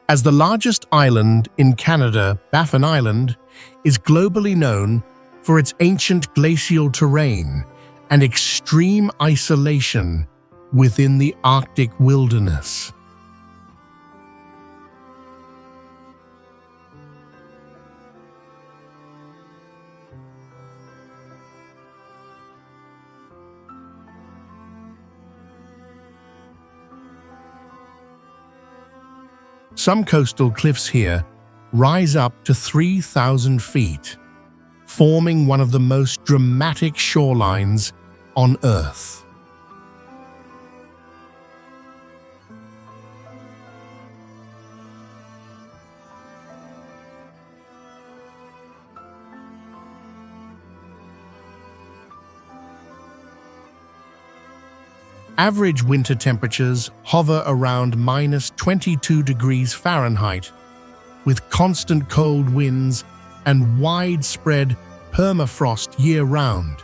As the largest island in Canada, Baffin Island is globally known for its ancient glacial terrain and extreme isolation within the Arctic wilderness. Some coastal cliffs here rise up to 3,000 feet, forming one of the most dramatic shorelines on Earth. Average winter temperatures hover around -22 degrees Fahrenheit, with constant cold winds and widespread permafrost year-round.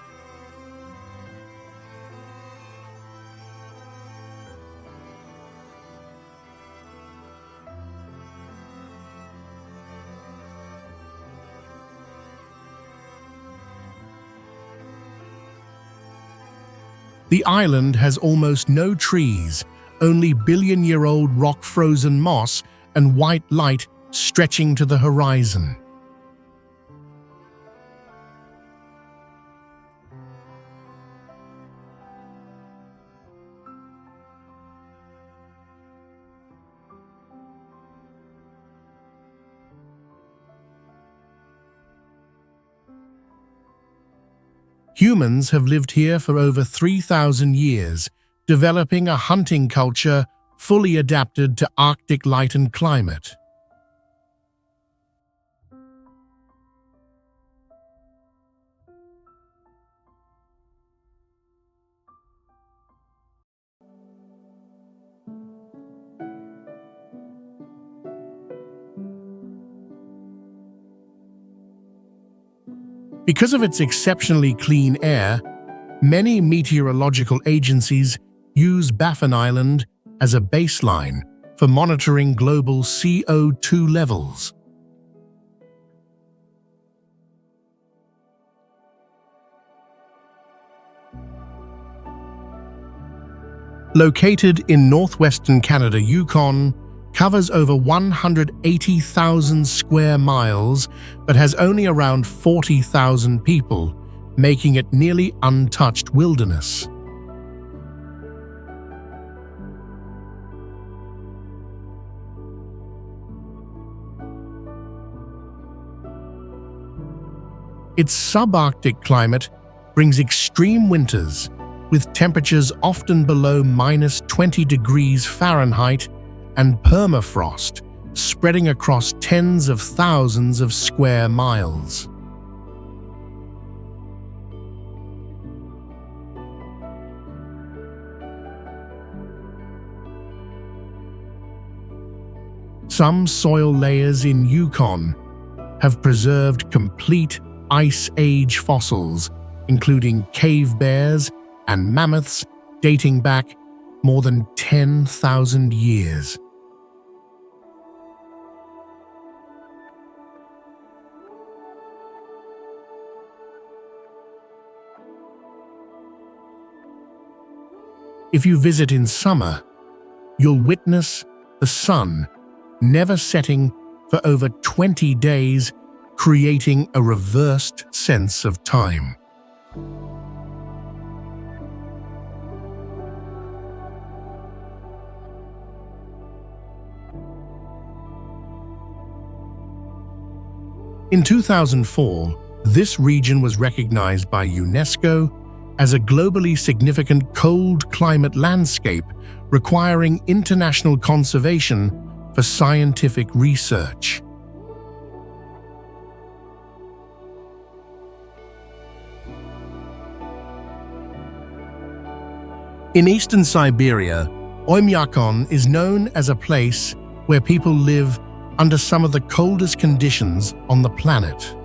The island has almost no trees, only billion-year-old rock-frozen moss and white light stretching to the horizon. Humans have lived here for over 3,000 years, developing a hunting culture fully adapted to Arctic light and climate. Because of its exceptionally clean air, many meteorological agencies use Baffin Island as a baseline for monitoring global CO2 levels. Located in northwestern Canada, Yukon covers over 180,000 square miles but has only around 40,000 people, making it nearly untouched wilderness. Its subarctic climate brings extreme winters, with temperatures often below -20 degrees Fahrenheit and permafrost spreading across tens of thousands of square miles. Some soil layers in Yukon have preserved complete Ice Age fossils, including cave bears and mammoths dating back more than 10,000 years. If you visit in summer, you'll witness the sun never setting for over 20 days, creating a reversed sense of time. In 2004, this region was recognized by UNESCO as a globally significant cold climate landscape requiring international conservation for scientific research. In eastern Siberia, Oymyakon is known as a place where people live under some of the coldest conditions on the planet.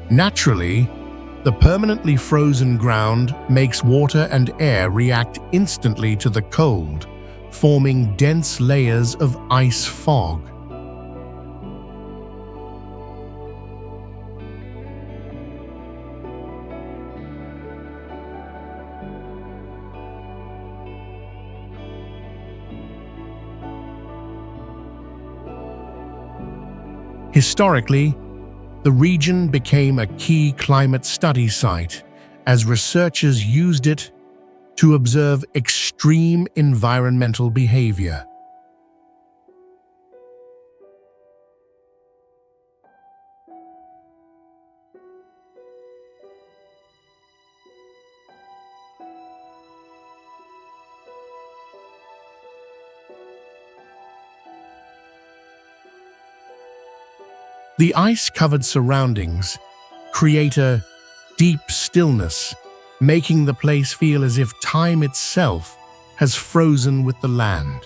Naturally, the permanently frozen ground makes water and air react instantly to the cold, forming dense layers of ice fog. Historically, the region became a key climate study site as researchers used it to observe extreme environmental behavior. The ice-covered surroundings create a deep stillness, making the place feel as if time itself has frozen with the land.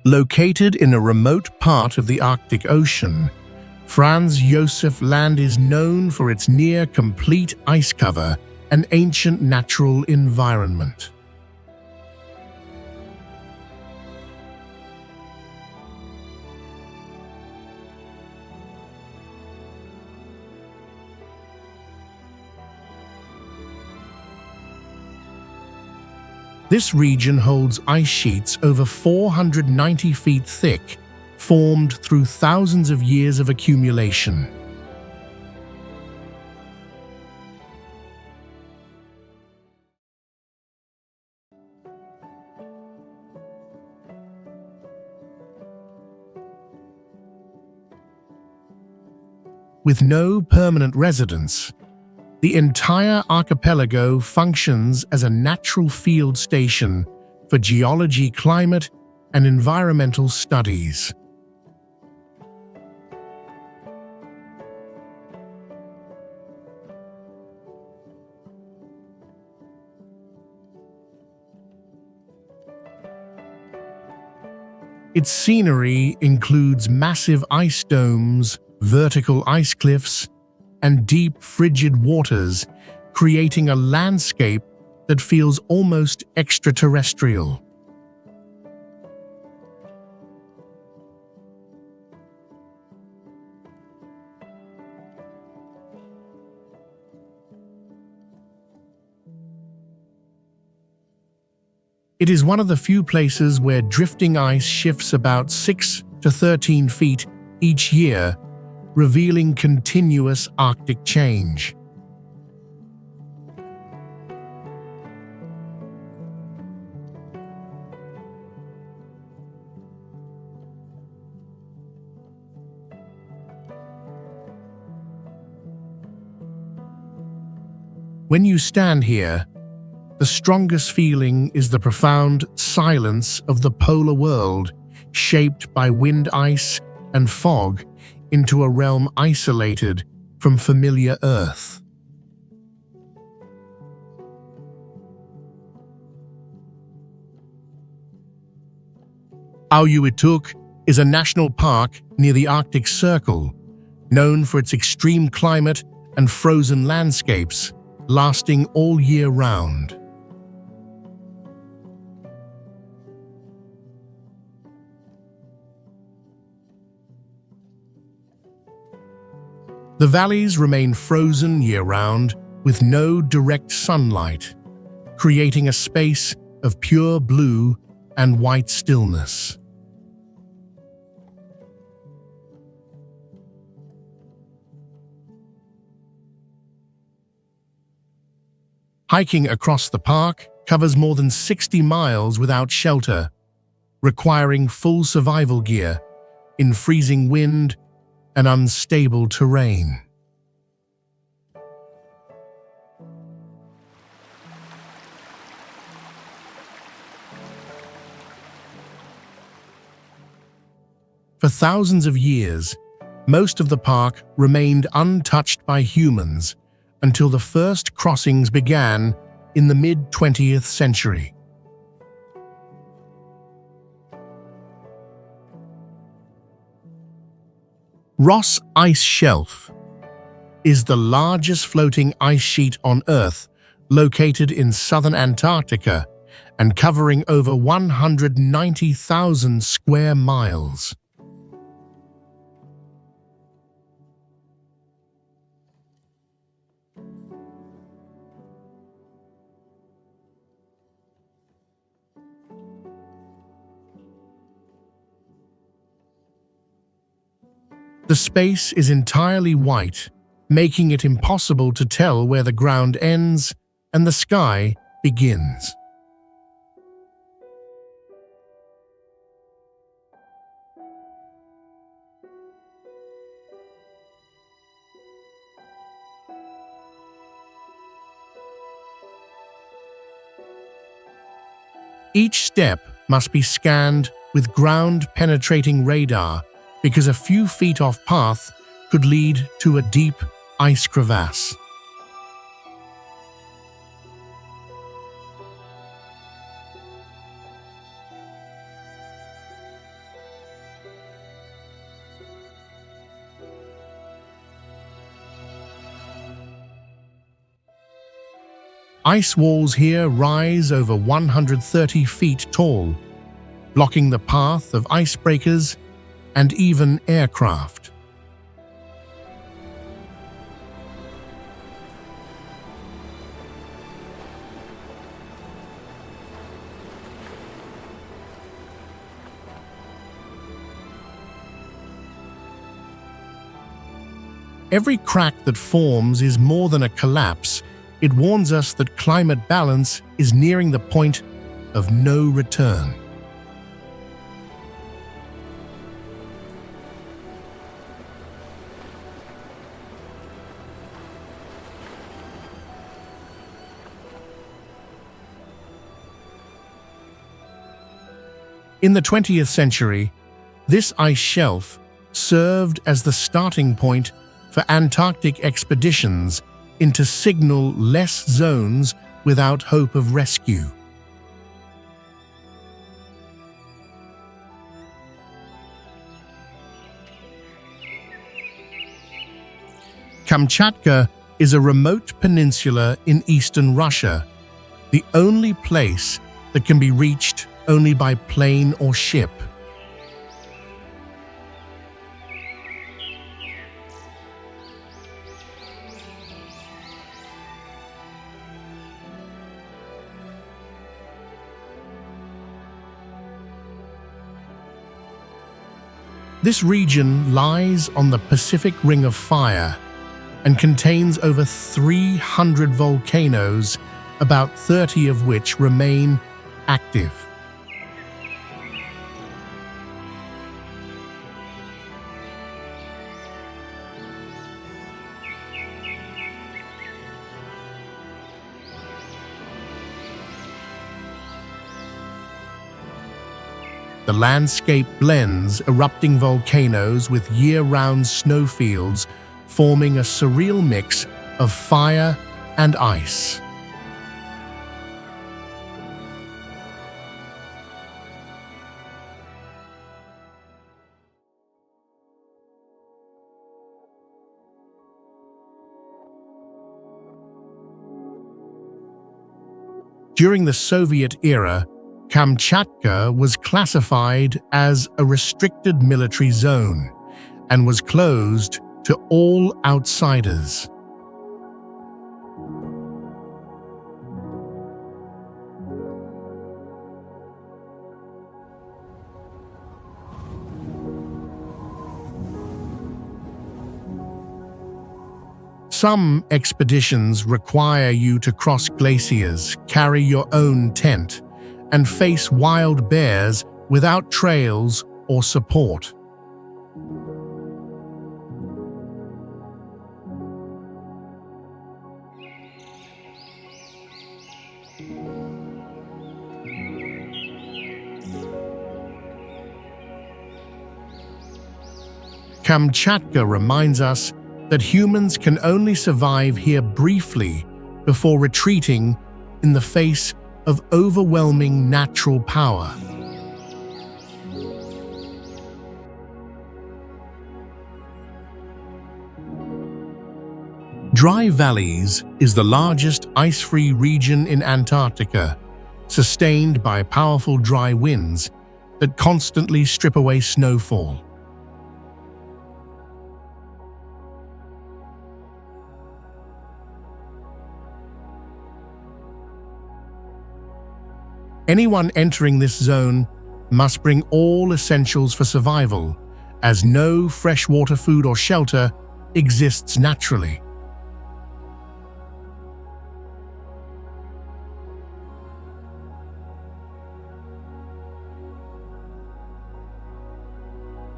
Located in a remote part of the Arctic Ocean, Franz Josef Land is known for its near-complete ice cover and ancient natural environment. This region holds ice sheets over 490 feet thick, formed through thousands of years of accumulation. With no permanent residence, the entire archipelago functions as a natural field station for geology, climate, and environmental studies. Its scenery includes massive ice domes, vertical ice cliffs, and deep, frigid waters, creating a landscape that feels almost extraterrestrial. It is one of the few places where drifting ice shifts about 6 to 13 feet each year, revealing continuous Arctic change. When you stand here, the strongest feeling is the profound silence of the polar world, shaped by wind, ice, and fog into a realm isolated from familiar Earth. Auyuituk is a national park near the Arctic Circle, known for its extreme climate and frozen landscapes, lasting all year round. The valleys remain frozen year-round with no direct sunlight, creating a space of pure blue and white stillness. Hiking across the park covers more than 60 miles without shelter, requiring full survival gear in freezing wind and unstable terrain. For thousands of years, most of the park remained untouched by humans until the first crossings began in the mid-20th century. Ross Ice Shelf is the largest floating ice sheet on Earth, located in southern Antarctica and covering over 190,000 square miles. The space is entirely white, making it impossible to tell where the ground ends and the sky begins. Each step must be scanned with ground-penetrating radar because a few feet off path could lead to a deep ice crevasse. Ice walls here rise over 130 feet tall, blocking the path of icebreakers and even aircraft. Every crack that forms is more than a collapse. It warns us that climate balance is nearing the point of no return. In the 20th century, this ice shelf served as the starting point for Antarctic expeditions into signal-less zones without hope of rescue. Kamchatka is a remote peninsula in eastern Russia, the only place that can be reached only by plane or ship. This region lies on the Pacific Ring of Fire and contains over 300 volcanoes, about 30 of which remain active. The landscape blends erupting volcanoes with year-round snowfields, forming a surreal mix of fire and ice. During the Soviet era, Kamchatka was classified as a restricted military zone and was closed to all outsiders. Some expeditions require you to cross glaciers, carry your own tent, and face wild bears without trails or support. Kamchatka reminds us that humans can only survive here briefly before retreating in the face of overwhelming natural power. Dry Valleys is the largest ice-free region in Antarctica, sustained by powerful dry winds that constantly strip away snowfall. Anyone entering this zone must bring all essentials for survival, as no freshwater food or shelter exists naturally.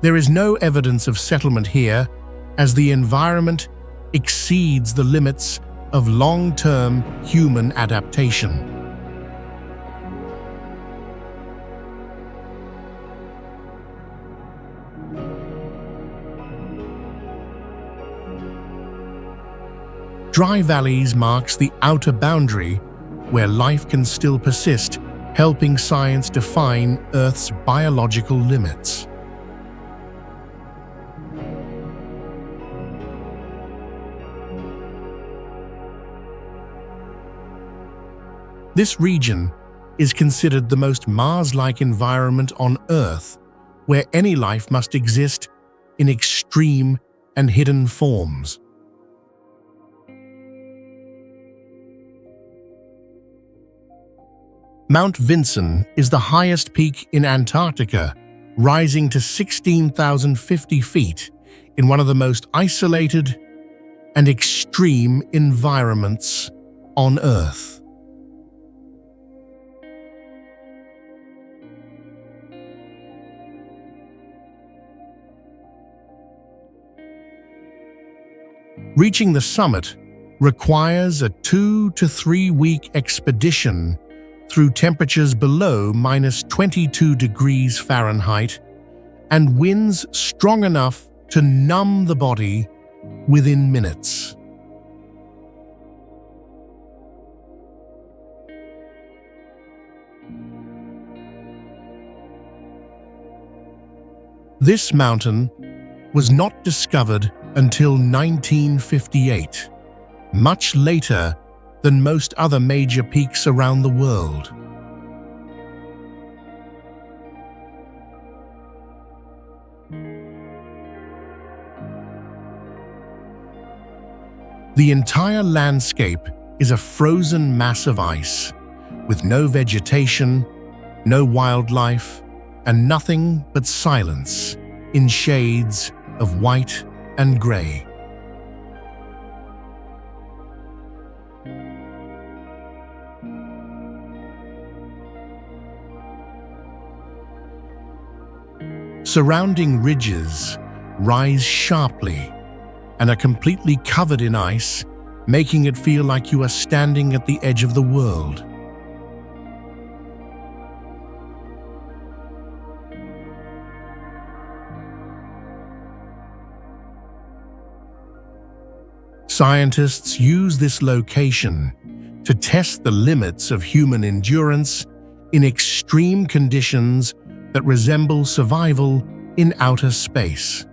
There is no evidence of settlement here, as the environment exceeds the limits of long-term human adaptation. Dry Valleys marks the outer boundary where life can still persist, helping science define Earth's biological limits. This region is considered the most Mars-like environment on Earth, where any life must exist in extreme and hidden forms. Mount Vinson is the highest peak in Antarctica, rising to 16,050 feet in one of the most isolated and extreme environments on Earth. Reaching the summit requires a 2 to 3 week expedition through temperatures below -22 degrees Fahrenheit and winds strong enough to numb the body within minutes. This mountain was not discovered until 1958, much later than most other major peaks around the world. The entire landscape is a frozen mass of ice, with no vegetation, no wildlife, and nothing but silence in shades of white and gray. Surrounding ridges rise sharply and are completely covered in ice, making it feel like you are standing at the edge of the world. Scientists use this location to test the limits of human endurance in extreme conditions that resemble survival in outer space.